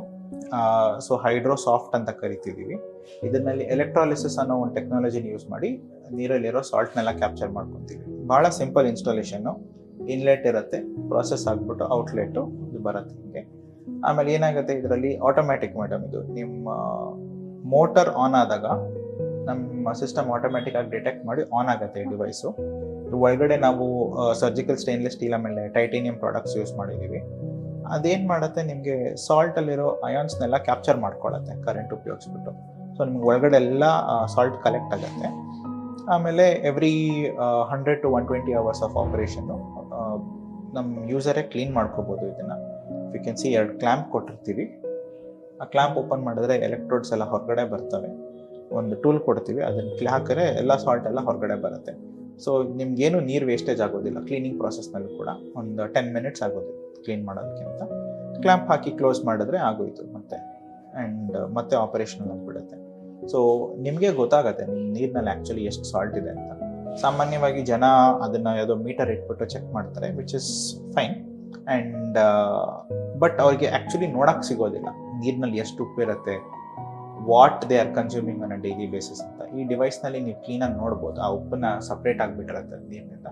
ಸೊ ಹೈಡ್ರೋ ಸಾಫ್ಟ್ ಅಂತ ಕರಿತಿದ್ದೀವಿ. ಇದರಲ್ಲಿ ಎಲೆಕ್ಟ್ರಾಲಿಸಿಸ್ ಅನ್ನೋ ಒಂದು ಟೆಕ್ನಾಲಜಿನ ಯೂಸ್ ಮಾಡಿ ನೀರಲ್ಲಿರೋ ಸಾಲ್ಟ್ನೆಲ್ಲ ಕ್ಯಾಪ್ಚರ್ ಮಾಡ್ಕೊತೀವಿ. ಭಾಳ ಸಿಂಪಲ್ ಇನ್ಸ್ಟಾಲೇಷನ್ನು. ಇನ್ಲೆಟ್ ಇರುತ್ತೆ, ಪ್ರಾಸೆಸ್ ಆಗಿಬಿಟ್ಟು ಔಟ್ಲೆಟು ಇದು ಬರುತ್ತೆ ನಿಮಗೆ. ಆಮೇಲೆ ಏನಾಗುತ್ತೆ ಇದರಲ್ಲಿ ಆಟೋಮ್ಯಾಟಿಕ್ ಮೇಡಮ್, ಇದು ನಿಮ್ಮ ಮೋಟರ್ ಆನ್ ಆದಾಗ ನಮ್ಮ ಸಿಸ್ಟಮ್ ಆಟೋಮ್ಯಾಟಿಕ್ ಆಗಿ ಡಿಟೆಕ್ಟ್ ಮಾಡಿ ಆನ್ ಆಗುತ್ತೆ ಈ ಡಿವೈಸು. ಒಳಗಡೆ ನಾವು ಸರ್ಜಿಕಲ್ ಸ್ಟೇನ್ಲೆಸ್ ಸ್ಟೀಲ್ ಆಮೇಲೆ ಟೈಟೇನಿಯಂ ಪ್ರಾಡಕ್ಟ್ಸ್ ಯೂಸ್ ಮಾಡಿದ್ದೀವಿ. ಅದೇನು ಮಾಡುತ್ತೆ, ನಿಮಗೆ ಸಾಲ್ಟಲ್ಲಿರೋ ಅಯಾನ್ಸ್ನೆಲ್ಲ ಕ್ಯಾಪ್ಚರ್ ಮಾಡ್ಕೊಳ್ಳುತ್ತೆ ಕರೆಂಟ್ ಉಪಯೋಗಿಸ್ಬಿಟ್ಟು. ಸೊ ನಿಮ್ಗೆ ಒಳಗಡೆ ಎಲ್ಲ ಸಾಲ್ಟ್ ಕಲೆಕ್ಟ್ ಆಗುತ್ತೆ. ಆಮೇಲೆ every 100 to 120 hours of operation ನಮ್ಮ ಯೂಸರೇ ಕ್ಲೀನ್ ಮಾಡ್ಕೋಬೋದು ಇದನ್ನು. ಯು ಕ್ಯಾನ್ ಸಿ 2 ಕ್ಲ್ಯಾಂಪ್ ಕೊಟ್ಟಿರ್ತೀವಿ. ಆ ಕ್ಲ್ಯಾಂಪ್ ಓಪನ್ ಮಾಡಿದ್ರೆ ಎಲೆಕ್ಟ್ರೋಡ್ಸ್ ಎಲ್ಲ ಹೊರಗಡೆ ಬರ್ತವೆ. ಒಂದು ಟೂಲ್ ಕೊಡ್ತೀವಿ, ಅದನ್ನು ಹಾಕಿದ್ರೆ ಎಲ್ಲ ಸಾಲ್ಟ್ ಎಲ್ಲ ಹೊರಗಡೆ ಬರುತ್ತೆ. ಸೊ ನಿಮ್ಗೇನು ನೀರು ವೇಸ್ಟೇಜ್ ಆಗೋದಿಲ್ಲ. ಕ್ಲೀನಿಂಗ್ ಪ್ರಾಸೆಸ್ನಲ್ಲೂ ಕೂಡ ಒಂದು 10 minutes ಆಗೋದಿಲ್ಲ ಕ್ಲೀನ್ ಮಾಡೋದಕ್ಕಿಂತ. ಕ್ಲ್ಯಾಂಪ್ ಹಾಕಿ ಕ್ಲೋಸ್ ಮಾಡಿದ್ರೆ ಆಗೋಯ್ತು ಮತ್ತೆ. ಆ್ಯಂಡ್ ಮತ್ತೆ ಆಪರೇಷನ್ ಆಗಿಬಿಡುತ್ತೆ. ಸೊ ನಿಮಗೆ ಗೊತ್ತಾಗುತ್ತೆ ನಿಮ್ಮ ನೀರಿನಲ್ಲಿ ಆ್ಯಕ್ಚುಲಿ ಎಷ್ಟು ಸಾಲ್ಟ್ ಇದೆ ಅಂತ. ಸಾಮಾನ್ಯವಾಗಿ ಜನ ಅದನ್ನು ಯಾವುದೋ ಮೀಟರ್ ಇಟ್ಬಿಟ್ಟು ಚೆಕ್ ಮಾಡ್ತಾರೆ, which is fine. And but ಅವ್ರಿಗೆ ಆ್ಯಕ್ಚುಲಿ ನೋಡೋಕ್ಕೆ ಸಿಗೋದಿಲ್ಲ ನೀರಿನಲ್ಲಿ ಎಷ್ಟು ಉಪ್ಪಿರುತ್ತೆ, what they are consuming on a daily basis ಅಂತ. ಈ ಡಿವೈಸ್ನಲ್ಲಿ ನೀವು ಕ್ಲೀನಾಗಿ ನೋಡ್ಬೋದು, ಆ ಉಪ್ಪನ್ನ ಸಪ್ರೇಟ್ ಆಗಿಬಿಟ್ಟಿರುತ್ತೆ ನೀರಿನಿಂದ.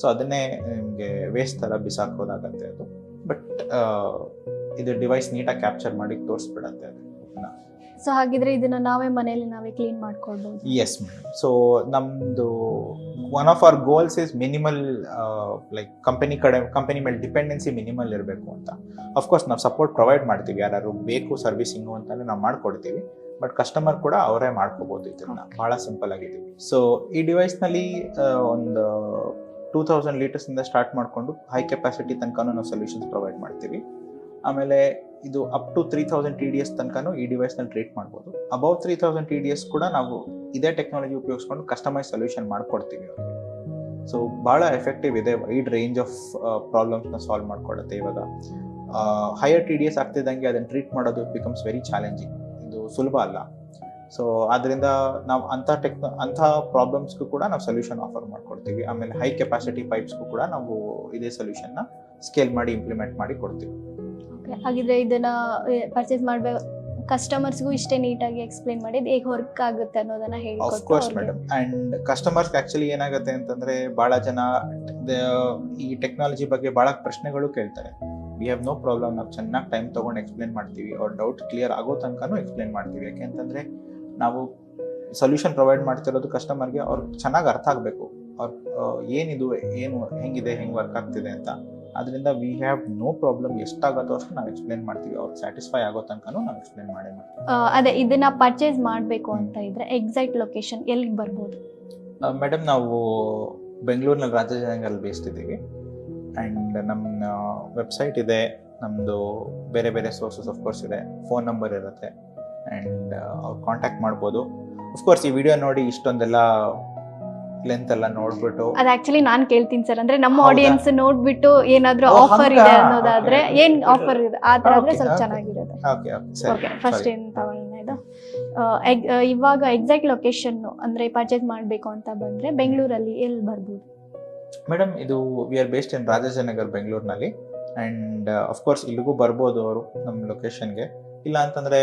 ಸೊ ಅದನ್ನೇ ನಿಮಗೆ ವೇಸ್ಟ್ ಥರ ಬಿಸಾಕೋದಾಗತ್ತೆ ಅದು. ಬಟ್ ಇದು ಡಿವೈಸ್ ನೀಟಾಗಿ ಕ್ಯಾಪ್ಚರ್ ಮಾಡಿ ತೋರಿಸ್ಬಿಡತ್ತೆ ಅದು. ಸೊ ಹಾಗಿದ್ರೆ ಇದನ್ನ ನಾವೇ ಕ್ಲೀನ್ ಮಾಡ್ಕೊಳ್ಬಹುದು. Yes madam. ಸೊ ನಮ್ದು one of hour goals is minimal, like company ಮೇಲೆ ಡಿಪೆಂಡೆನ್ಸಿ ಮಿನಿಮಲ್ ಇರಬೇಕು ಅಂತ. ಅಫ್ಕೋರ್ಸ್ ನಾವು ಸಪೋರ್ಟ್ ಪ್ರೊವೈಡ್ ಮಾಡ್ತೀವಿ, ಯಾರು ಬೇಕು ಸರ್ವಿಸಿಂಗು ಅಂತಲೇ ನಾವು ಮಾಡ್ಕೊಡ್ತೀವಿ. ಬಟ್ ಕಸ್ಟಮರ್ ಕೂಡ ಅವರೇ ಮಾಡ್ಕೋಬಹುದು ಇದನ್ನ, ಭಾಳ ಸಿಂಪಲ್ ಆಗಿದ್ದೀವಿ. ಸೊ ಈ ಡಿವೈಸ್ನಲ್ಲಿ ಒಂದು 2000 ಲೀಟರ್ಸಿಂದ ಸ್ಟಾರ್ಟ್ ಮಾಡಿಕೊಂಡು ಹೈ ಕೆಪಾಸಿಟಿ ತನಕನೂ ನಾವು ಸೊಲ್ಯೂಷನ್ಸ್ ಪ್ರೊವೈಡ್ ಮಾಡ್ತೀವಿ. ಆಮೇಲೆ ಇದು ಅಪ್ ಟು 3000 TDS ತನಕನೂ ಈ ಡಿವೈಸ್ನಲ್ಲಿ ಟ್ರೀಟ್ ಮಾಡ್ಬೋದು. ಅಬೌವ್ 3000 TDS ಕೂಡ ನಾವು ಇದೇ ಟೆಕ್ನಾಲಜಿ ಉಪಯೋಗಿಸ್ಕೊಂಡು ಕಸ್ಟಮೈಸ್ ಸೊಲ್ಯೂಷನ್ ಮಾಡ್ಕೊಡ್ತೀವಿ ಅವರಿಗೆ. ಸೊ ಭಾಳ ಎಫೆಕ್ಟಿವ್ ಇದೆ, ವೈಡ್ ರೇಂಜ್ ಆಫ್ ಪ್ರಾಬ್ಲಮ್ಸ್ನ ಸಾಲ್ವ್ ಮಾಡ್ಕೊಡುತ್ತೆ. ಇವಾಗ ಹೈಯರ್ TDS ಆಗ್ತಿದ್ದಂಗೆ ಅದನ್ನು ಟ್ರೀಟ್ ಮಾಡೋದು ಬಿಕಮ್ಸ್ ವೆರಿ ಚಾಲೆಂಜಿಂಗ್, ಇದು ಸುಲಭ ಅಲ್ಲ. ಸೊ ಆದ್ದರಿಂದ ನಾವು ಅಂಥ ಪ್ರಾಬ್ಲಮ್ಸ್ಗೂ ಕೂಡ ನಾವು ಸೊಲ್ಯೂಷನ್ ಆಫರ್ ಮಾಡ್ಕೊಡ್ತೀವಿ. ಆಮೇಲೆ ಹೈ ಕೆಪಾಸಿಟಿ ಪೈಪ್ಸ್ಗೂ ಕೂಡ ನಾವು ಇದೇ ಸೊಲ್ಯೂಷನ್ನ ಸ್ಕೇಲ್ ಮಾಡಿ ಇಂಪ್ಲಿಮೆಂಟ್ ಮಾಡಿ ಕೊಡ್ತೀವಿ. ಹಾಗಿದ್ರೆ ಇದನ್ನ ಪರ್ಚೇಸ್ ಮಾಡಬೇಕು ಕಸ್ಟಮರ್ಸ್ಗೂ ಇಷ್ಟೇ ನೀಟಾಗಿ ಎಕ್ಸ್ಪ್ಲೈನ್ ಮಾಡಿ ಹೇಗೆ ವರ್ಕ್ ಆಗುತ್ತೆ ಅನ್ನೋದನ್ನ of course madam. And customers actually ಏನಾಗುತ್ತೆ ಅಂತಂದ್ರೆ ಬಹಳ ಜನ ಈ ಟೆಕ್ನಾಲಜಿ ಬಗ್ಗೆ ಬಹಳ ಪ್ರಶ್ನೆಗಳು ಕೇಳ್ತಾರೆ. ವಿ ಹ್ಯಾವ್ ನೋ ಪ್ರಾಬ್ಲಮ್, ನಾವು ಚೆನ್ನಾಗಿ ಟೈಮ್ ತೊಗೊಂಡು ಎಕ್ಸ್ಪ್ಲೇನ್ ಮಾಡ್ತೀವಿ. ಅವ್ರ ಡೌಟ್ ಕ್ಲಿಯರ್ ಆಗೋ ತನಕನೂ ಎಕ್ಸ್ಪ್ಲೇನ್ ಮಾಡ್ತೀವಿ. ಯಾಕೆಂತಂದ್ರೆ ನಾವು ಸೊಲ್ಯೂಷನ್ ಪ್ರೊವೈಡ್ ಮಾಡ್ತಿರೋದು ಕಸ್ಟಮರ್ಗೆ ಅವ್ರಿಗೆ ಚೆನ್ನಾಗಿ ಅರ್ಥ ಆಗಬೇಕು, ಏನಿದು, ಹೆಂಗಿದೆ, ಹೆಂಗೆ ವರ್ಕ್ ಆಗ್ತಿದೆ ಅಂತ. ಅದರಿಂದ ವಿ ಹ್ಯಾವ್ ನೋ ಪ್ರಾಬ್ಲಮ್, ಎಷ್ಟಾಗತ್ತೋ ಅಷ್ಟು ನಾವು ಎಕ್ಸ್ಪ್ಲೇನ್ ಮಾಡ್ತೀವಿ. ಅವ್ರು ಸ್ಯಾಟಿಸ್ಫೈ ಆಗೋ ತನಕನೂ ನಾವು ಎಕ್ಸ್ಪ್ಲೇನ್ ಮಾಡೇ ಮಾಡ್ತೀವಿ. ಅದೇ ಇದನ್ನ ಪರ್ಚೇಸ್ ಮಾಡಬೇಕು ಅಂತ ಇದ್ರೆ ಎಕ್ಸಾಕ್ಟ್ ಲೊಕೇಶನ್ ಎಲ್ಲಿಗೆ ಬರ್ಬೋದು? ಮೇಡಮ್, ನಾವು ಬೆಂಗಳೂರಿನಲ್ಲಿ ರಾಜಾಜಿನಗರಲ್ಲಿ ಬೇಸ್ಡ್ ಇದ್ದೀವಿ. ಆ್ಯಂಡ್ ನಮ್ಮ ವೆಬ್ಸೈಟ್ ಇದೆ, ನಮ್ಮದು ಬೇರೆ ಬೇರೆ ಸೋರ್ಸಸ್ ಆಫ್ಕೋರ್ಸ್ ಇದೆ, ಫೋನ್ ನಂಬರ್ ಇರುತ್ತೆ. ಆ್ಯಂಡ್ ಅವ್ರು ಕಾಂಟ್ಯಾಕ್ಟ್ ಮಾಡ್ಬೋದು. ಅಫ್ಕೋರ್ಸ್ ಈ ವಿಡಿಯೋ ನೋಡಿ ಇಷ್ಟೊಂದೆಲ್ಲ ಲೆಂತ್ ಎಲ್ಲ ನೋಡ್ಬಿಟ್ಟು ಅದು ಆಕ್ಚುಲಿ ನಾನು ಕೇಳ್ತೀನಿ ಸರ್, ಅಂದ್ರೆ ನಮ್ಮ ಆಡಿಯನ್ಸ್ ನೋಡ್ಬಿಟ್ಟು ಏನಾದ್ರೂ ಆಫರ್ ಇದೆ ಅನ್ನೋದಾದ್ರೆ ಏನ್ ಆಫರ್ ಇದೆ ಆ ತರ ಆದ್ರೆ ಸ್ವಲ್ಪ ಚೆನ್ನಾಗಿರುತ್ತೆ. ಓಕೆ, ಫಸ್ಟ್ ಏನ್ ತಗೊಳ್ಳೋಣ ಇದು. ಇವಾಗ ಎಕ್ಸಾಕ್ಟ್ ಲೊಕೇಶನ್ ಅಂದ್ರೆ ಪರ್ಚೇಸ್ ಮಾಡಬೇಕು ಅಂತ ಬಂದ್ರೆ ಬೆಂಗಳೂರಲ್ಲಿ ಎಲ್ಲಿ ಬರ್ಬೋದು? ಮೇಡಮ್, ಇದು we are based in Rajajinagar ಬೆಂಗಳೂರಿನಲ್ಲಿ. ಆ್ಯಂಡ್ ಅಫ್ಕೋರ್ಸ್ ಇಲ್ಲಿಗೂ ಬರ್ಬೋದು ಅವರು ನಮ್ಮ ಲೊಕೇಶನ್ಗೆ. ಇಲ್ಲ ಅಂತಂದರೆ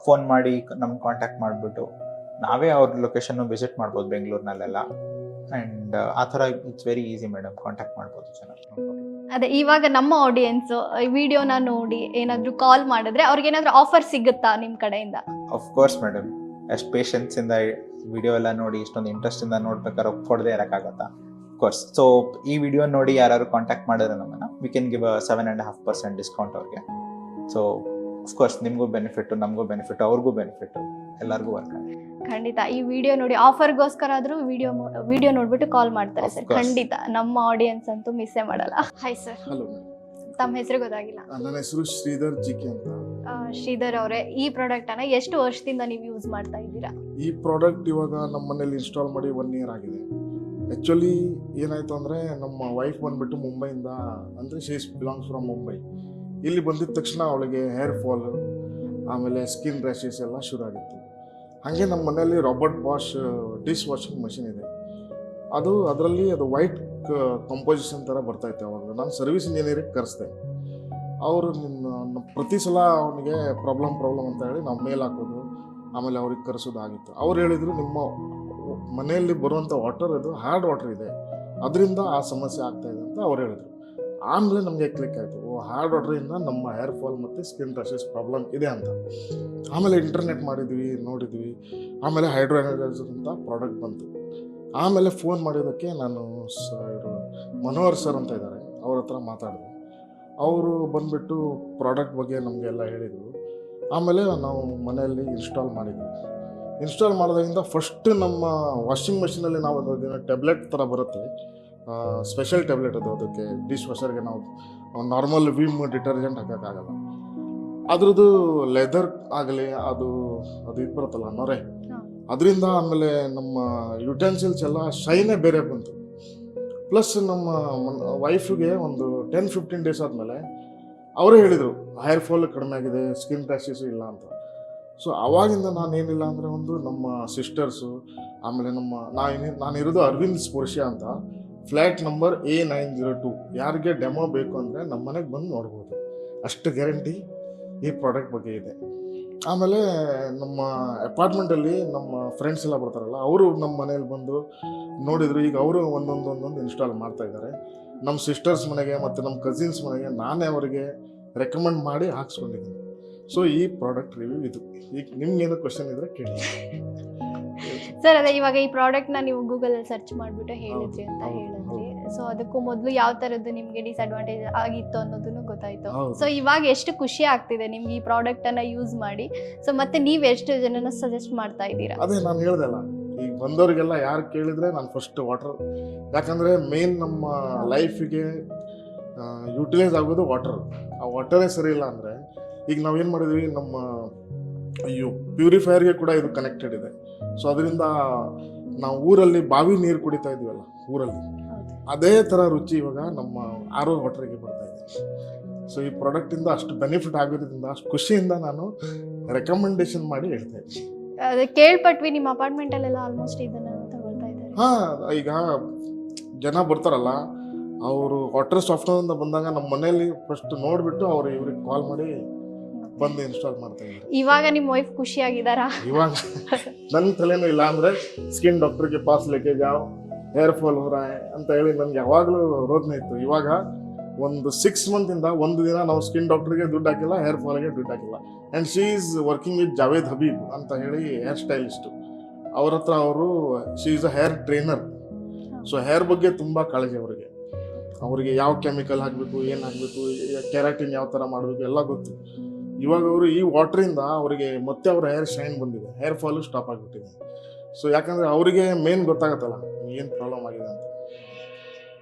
ಫೋನ್ ಮಾಡಿ ನಮ್ಗೆ ಕಾಂಟ್ಯಾಕ್ಟ್ ಮಾಡಿಬಿಟ್ಟು ನಾವೇ ಅವ್ರ ಲೊಕೇಶನ್ನು ವಿಸಿಟ್ ಮಾಡ್ಬೋದು ಬೆಂಗಳೂರಿನಲ್ಲೆಲ್ಲ. ಆ್ಯಂಡ್ ಆ ಥರ it's very easy madam, contact ಮಾಡ್ಬೋದು ಚೆನ್ನಾಗಿ. ಅದೇ ಇವಾಗ ನಮ್ಮ ಆಡಿಯನ್ಸ್ ಈ ವಿಡಿಯೋನ ನೋಡಿ ಏನಾದರೂ ಕಾಲ್ ಮಾಡಿದ್ರೆ ಅವ್ರಿಗೆ ಏನಾದರೂ ಆಫರ್ ಸಿಗುತ್ತಾ ನಿಮ್ಮ ಕಡೆಯಿಂದ? ಅಫ್ಕೋರ್ಸ್ ಮೇಡಮ್, ಎಷ್ಟು ಪೇಷನ್ಸಿಂದ ವಿಡಿಯೋ ಎಲ್ಲ ನೋಡಿ ಇಷ್ಟೊಂದು ಇಂಟ್ರೆಸ್ಟಿಂದ ನೋಡ್ಬೇಕಾದ್ರೆ ಕೊಡದೆ ಇರೋಕ್ಕಾಗತ್ತಾ? ಅಫ್ಕೋರ್ಸ್. ಸೊ ಈ ವಿಡಿಯೋ ನೋಡಿ ಯಾರು ಕಾಂಟ್ಯಾಕ್ಟ್ ಮಾಡಿದ್ರೆ ನಮ್ಮನ್ನು ವಿ ಕ್ಯಾನ್ ಗಿವ್ 7.5% ಡಿಸ್ಕೌಂಟ್ ಅವ್ರಿಗೆ. ಸೊ ಅಫ್ಕೋರ್ಸ್ ನಿಮಗೂ ಬೆನಿಫಿಟ್ಟು, ನಮಗೂ ಬೆನಿಫಿಟ್ಟು, ಅವ್ರಿಗೂ ಬೆನಿಫಿಟ್ಟು, ಎಲ್ಲರಿಗೂ ವರ್ಕ್ ಆಗುತ್ತೆ. ಖಂಡಿತ ಈ ವಿಡಿಯೋ ನೋಡಿ ಆಫರ್ಗೋಸ್ಕರ ಆದ್ರೂ ವಿಡಿಯೋ ನೋಡ್ಬಿಟ್ಟು ಕಾಲ್ ಮಾಡ್ತಾರೆ ಸರ್. ಖಂಡಿತ ನಮ್ಮ ಆಡಿಯನ್ಸ್ ಅಂತೂ ಮಿಸ್ಸೇ ಮಾಡಲ್ಲ. Hi sir. ಹಲೋ, ತಮ್ಮ ಹೆಸರು ಗೊತ್ತಾಗಿಲ್ಲ. ನನ್ನ ಹೆಸರು ಶ್ರೀಧರ್ ಜಿಕೆ ಅಂತ. ಶ್ರೀಧರ್ ಅವರೇ, ಈ ಪ್ರಾಡಕ್ಟ್ ಅನ್ನ ಎಷ್ಟು ವರ್ಷದಿಂದ ನೀವು ಯೂಸ್ ಮಾಡ್ತಾ ಇದ್ದೀರಾ? ಈ ಪ್ರಾಡಕ್ಟ್ ಇವಾಗ ನಮ್ಮ ಮನೇಲಿ ಇನ್ಸ್ಟಾಲ್ ಮಾಡಿ 1 year ಆಗಿದೆ. ಆ್ಯಕ್ಚುಲಿ ಏನಾಯಿತು ಅಂದರೆ ನಮ್ಮ ವೈಫ್ ಬಂದುಬಿಟ್ಟು ಮುಂಬೈಯಿಂದ, ಅಂದರೆ ಶಿ ಬಿಲಾಂಗ್ಸ್ ಫ್ರಮ್ ಮುಂಬೈ. ಇಲ್ಲಿ ಬಂದಿದ್ದ ತಕ್ಷಣ ಅವಳಿಗೆ ಹೇರ್ ಫಾಲ್, ಆಮೇಲೆ ಸ್ಕಿನ್ ರ್ಯಾಷಸ್ ಎಲ್ಲ ಶುರು ಆಗಿತ್ತು. ಹಾಗೆ ನಮ್ಮ ಮನೆಯಲ್ಲಿ Robert Bosch dish washing machine ಇದೆ. ಅದರಲ್ಲಿ ವೈಟ್ ಕಂಪೋಸಿಷನ್ ಥರ ಬರ್ತಾಯಿತ್ತು. ಅವಾಗ ನಾನು ಸರ್ವಿಸ್ ಇಂಜಿನಿಯರಿಗೆ ಕರೆಸ್ದೆ. ಅವರು ಪ್ರತಿ ಸಲ ಅವನಿಗೆ ಪ್ರಾಬ್ಲಮ್ ಅಂತ ಹೇಳಿ ನಾವು ಮೇಲ್ ಹಾಕೋದು, ಆಮೇಲೆ ಅವ್ರಿಗೆ ಕರೆಸೋದಾಗಿತ್ತು. ಅವ್ರು ಹೇಳಿದರು, ನಿಮ್ಮ ಮನೆಯಲ್ಲಿ ಬರುವಂಥ ವಾಟರ್ ಅದು ಹಾರ್ಡ್ ವಾಟರ್ ಇದೆ, ಅದರಿಂದ ಆ ಸಮಸ್ಯೆ ಆಗ್ತಾಯಿದೆ ಅಂತ ಅವ್ರು ಹೇಳಿದರು. ಆಮೇಲೆ ನಮಗೆ ಕ್ಲಿಕ್ ಆಯಿತು, ಹಾರ್ಡ್ ವಾಟ್ರಿಂದ ನಮ್ಮ ಹೇರ್ ಫಾಲ್ ಮತ್ತು ಸ್ಕಿನ್ ರ್ಯಾಷಸ್ ಪ್ರಾಬ್ಲಮ್ ಇದೆ ಅಂತ. ಆಮೇಲೆ ಇಂಟರ್ನೆಟ್ ಮಾಡಿದ್ವಿ, ನೋಡಿದ್ವಿ. ಆಮೇಲೆ ಹೈಡ್ರೋ ಎನರ್ಜೈಸರ್ ಅಂತ ಪ್ರಾಡಕ್ಟ್ ಬಂತು. ಆಮೇಲೆ ಫೋನ್ ಮಾಡಿದ್ದಕ್ಕೆ ನಾನು ಇವರು ಮನೋಹರ್ ಸರ್ ಅಂತ ಇದ್ದಾರೆ, ಅವ್ರ ಹತ್ರ ಮಾತಾಡಿದೆ. ಅವರು ಬಂದುಬಿಟ್ಟು ಪ್ರಾಡಕ್ಟ್ ಬಗ್ಗೆ ನಮಗೆಲ್ಲ ಹೇಳಿದರು. ಆಮೇಲೆ ನಾವು ಮನೆಯಲ್ಲಿ ಇನ್ಸ್ಟಾಲ್ ಮಾಡಿದ್ವಿ. ಇನ್ಸ್ಟಾಲ್ ಮಾಡೋದ್ರಿಂದ ಫಸ್ಟ್ ನಮ್ಮ ವಾಷಿಂಗ್ ಮೆಷಿನಲ್ಲಿ ನಾವು ಅದನ್ನು ಟ್ಯಾಬ್ಲೆಟ್ ಥರ ಬರುತ್ತೆ, ಸ್ಪೆಷಲ್ ಟ್ಯಾಬ್ಲೆಟ್ ಅದು. ಅದಕ್ಕೆ ಡಿಶ್ ವಾಷರ್ಗೆ ನಾವು ನಾರ್ಮಲ್ ವಿಮ್ ಡಿಟರ್ಜೆಂಟ್ ಹಾಕೋಕ್ಕಾಗಲ್ಲ. ಅದ್ರದ್ದು ಲೆದರ್ ಆಗಲಿ ಅದು ಇದು ಬರುತ್ತಲ್ಲ ನೊರೆ, ಅದರಿಂದ. ಆಮೇಲೆ ನಮ್ಮ ಯುಟೆನ್ಸಿಲ್ಸ್ ಎಲ್ಲ ಶೈನೇ ಬೇರೆ ಬಂತು. ಪ್ಲಸ್ ನಮ್ಮ ವೈಫಿಗೆ ಒಂದು 10-15 ಡೇಸ್ ಆದಮೇಲೆ ಅವರೇ ಹೇಳಿದರು ಹೇರ್ ಫಾಲ್ ಕಡಿಮೆ ಆಗಿದೆ, ಸ್ಕಿನ್ ರ್ಯಾಷಸ್ ಇಲ್ಲ ಅಂತ. ಸೊ ಆವಾಗಿಂದ ನಾನೇನಿಲ್ಲ ಅಂದರೆ ನಮ್ಮ ಸಿಸ್ಟರ್ಸು, ಆಮೇಲೆ ನಾನಿರೋದು ಅರವಿಂದ್ ಸ್ಪೋರ್ಷಿಯಾ ಅಂತ, ಫ್ಲ್ಯಾಟ್ ನಂಬರ್ A902. ಯಾರಿಗೆ ಡೆಮೋ ಬೇಕು ಅಂದರೆ ನಮ್ಮ ಮನೆಗೆ ಬಂದು ನೋಡ್ಬೋದು, ಅಷ್ಟು ಗ್ಯಾರಂಟಿ ಈ ಪ್ರಾಡಕ್ಟ್ ಬಗ್ಗೆ ಇದೆ. ಆಮೇಲೆ ನಮ್ಮ ಅಪಾರ್ಟ್ಮೆಂಟಲ್ಲಿ ನಮ್ಮ ಫ್ರೆಂಡ್ಸ್ ಎಲ್ಲ ಬರ್ತಾರಲ್ಲ, ಅವರು ನಮ್ಮ ಮನೇಲಿ ಬಂದು ನೋಡಿದ್ರು. ಈಗ ಅವರು ಒಂದೊಂದು ಇನ್ಸ್ಟಾಲ್ ಮಾಡ್ತಾ ಇದ್ದಾರೆ. ನಮ್ಮ ಸಿಸ್ಟರ್ಸ್ ಮನೆಗೆ ಮತ್ತು ನಮ್ಮ ಕಸಿನ್ಸ್ ಮನೆಗೆ ನಾನೇ ಅವರಿಗೆ ರೆಕಮೆಂಡ್ ಮಾಡಿ ಹಾಕ್ಸ್ಕೊಂಡಿದ್ದೀನಿ. ಸೊ ಈ ಪ್ರಾಡಕ್ಟ್ ರಿವ್ಯೂ ಇದು. ಈಗ ನಿಮ್ಗೇನು ಕ್ವಶನ್ ಇದ್ರೆ ಕೇಳಿ. ಸರ್ ಅದೇ ಇವಾಗ ಈ ಪ್ರಾಡಕ್ಟ್ನ ನೀವು ಗೂಗಲಲ್ಲಿ ಸರ್ಚ್ ಮಾಡಿಬಿಟ್ಟು ಹೇಳಿದ್ರಿ ಅಂತ ಹೇಳಿದ್ರಿ. ಸೊ ಅದಕ್ಕೂ ಮೊದಲು ಯಾವ ಥರದ್ದು ನಿಮಗೆ ಡಿಸ್ಅಡ್ವಾಂಟೇಜ್ ಆಗಿತ್ತು ಅನ್ನೋದನ್ನು ಗೊತ್ತಾಯ್ತು. ಸೊ ಇವಾಗ ಎಷ್ಟು ಖುಷಿ ಆಗ್ತಿದೆ ನಿಮ್ಗೆ ಈ ಪ್ರಾಡಕ್ಟನ್ನು ಯೂಸ್ ಮಾಡಿ. ಸೊ ಮತ್ತೆ ನೀವು ಎಷ್ಟು ಜನನ ಸಜೆಸ್ಟ್ ಮಾಡ್ತಾ ಇದ್ದೀರಾ? ಅದೇ ನಾನು ಹೇಳ್ದಲ್ಲ, ಈಗ ಬಂದವರಿಗೆಲ್ಲ ಯಾರು ಕೇಳಿದ್ರೆ ನಾನು ಫಸ್ಟ್ ವಾಟರ್, ಯಾಕಂದರೆ ಮೇನ್ ನಮ್ಮ ಲೈಫಿಗೆ ಯೂಟಿಲೈಸ್ ಆಗೋದು ವಾಟರ್. ಆ ವಾಟರೇ ಸರಿ ಇಲ್ಲ ಅಂದರೆ ಈಗ ನಾವೇನು ಮಾಡಿದ್ವಿ, ನಮ್ಮ ಪ್ಯೂರಿಫೈಯರ್ಗೆ ಕೂಡ ಇದು ಕನೆಕ್ಟೆಡ್ ಇದೆ. ಸೊ ಅದರಿಂದ ನಾವು ಊರಲ್ಲಿ ಬಾವಿ ನೀರು ಕುಡಿತಾ ಇದ್ವಲ್ಲ ಊರಲ್ಲಿ, ಅದೇ ಥರ ರುಚಿ ಇವಾಗ ನಮ್ಮ RO ವಾಟರ್ಗೆ ಬರ್ತಾ ಇದೆ. ಸೊ ಈ ಪ್ರಾಡಕ್ಟಿಂದ ಅಷ್ಟು ಬೆನಿಫಿಟ್ ಆಗೋದ್ರಿಂದ ಅಷ್ಟು ಖುಷಿಯಿಂದ ನಾನು ರೆಕಮೆಂಡೇಶನ್ ಮಾಡಿ ಹೇಳ್ತಾ ಇದ್ದೀನಿ. ಅದೇ ಕೇಳ್ಪಟ್ವಿ ನಿಮ್ಮ ಅಪಾರ್ಟ್ಮೆಂಟಲ್ಲೆಲ್ಲ ಆಲ್ಮೋಸ್ಟ್ ಇದನ್ನು ತಗೊಳ್ತಾ ಇದ್ದಾರೆ. ಹಾಂ, ಈಗ ಜನ ಬರ್ತಾರಲ್ಲ, ಅವರು ವಾಟರ್ ಸಾಫ್ಟ್ವೇರಿಂದ ಬಂದಾಗ ನಮ್ಮ ಮನೆಯಲ್ಲಿ ಫಸ್ಟ್ ನೋಡಿಬಿಟ್ಟು ಅವ್ರು ಇವ್ರಿಗೆ ಕಾಲ್ ಮಾಡಿ ಬಂದು ಇನ್ಸ್ಟಾಲ್ ಮಾಡ್ತಾ ಇದ್ದಾರೆ. ಇವಾಗ ನಿಮ್ಮ ವೈಫ್ ಖುಷಿಯಾಗಿದ್ದಾರಾ? ಇವಾಗ ನನ್ನ ತಲೆನೂ ಇಲ್ಲ ಅಂದರೆ ಸ್ಕಿನ್ ಡಾಕ್ಟರ್ಗೆ ಪಾಸ್ ಲೇಕೆ ಜಾವ್, ಹೇರ್ ಫಾಲ್ हो रहा है ಅಂತ ಹೇಳಿ ನನಗೆ ಯಾವಾಗಲೂ ರೋದನೆ ಇತ್ತು. ಇವಾಗ ಒಂದು 6 ಮಂತಿಂದ ಒಂದು ದಿನ ನಾವು ಸ್ಕಿನ್ ಡಾಕ್ಟರ್ಗೆ ದುಡ್ಡು ಹಾಕಿಲ್ಲ, ಹೇರ್ ಫಾಲ್ಗೆ ದುಡ್ಡು ಹಾಕಿಲ್ಲ. And she is working with Javed Habib ಅಂತ ಹೇಳಿ ಹೇರ್ ಸ್ಟೈಲಿಸ್ಟು. ಅವ್ರ ಹತ್ರ she is a hair trainer. So hair ಬಗ್ಗೆ ತುಂಬ ಕಾಳಜಿ ಅವರಿಗೆ ಯಾವ ಕೆಮಿಕಲ್ ಹಾಕಬೇಕು, ಏನು ಹಾಕಬೇಕು, ಕೆರಾಟಿನ್ ಯಾವ ಥರ ಮಾಡಬೇಕು ಎಲ್ಲ ಗೊತ್ತು. ಇವಾಗ ಅವರು ಈ ವಾಟ್ರಿಂದ ಅವರಿಗೆ ಮತ್ತೆ ಅವ್ರ ಹೇರ್ ಶೈನ್ ಬಂದಿದೆ, ಹೇರ್ ಫಾಲು ಸ್ಟಾಪ್ ಆಗಿಬಿಟ್ಟಿದೆ. ಸೊ ಯಾಕಂದರೆ ಅವರಿಗೆ ಮೇನ್ ಗೊತ್ತಾಗತ್ತಲ್ಲ ಏನು ಪ್ರಾಬ್ಲಮ್ ಆಗಿದೆ ಅಂತ,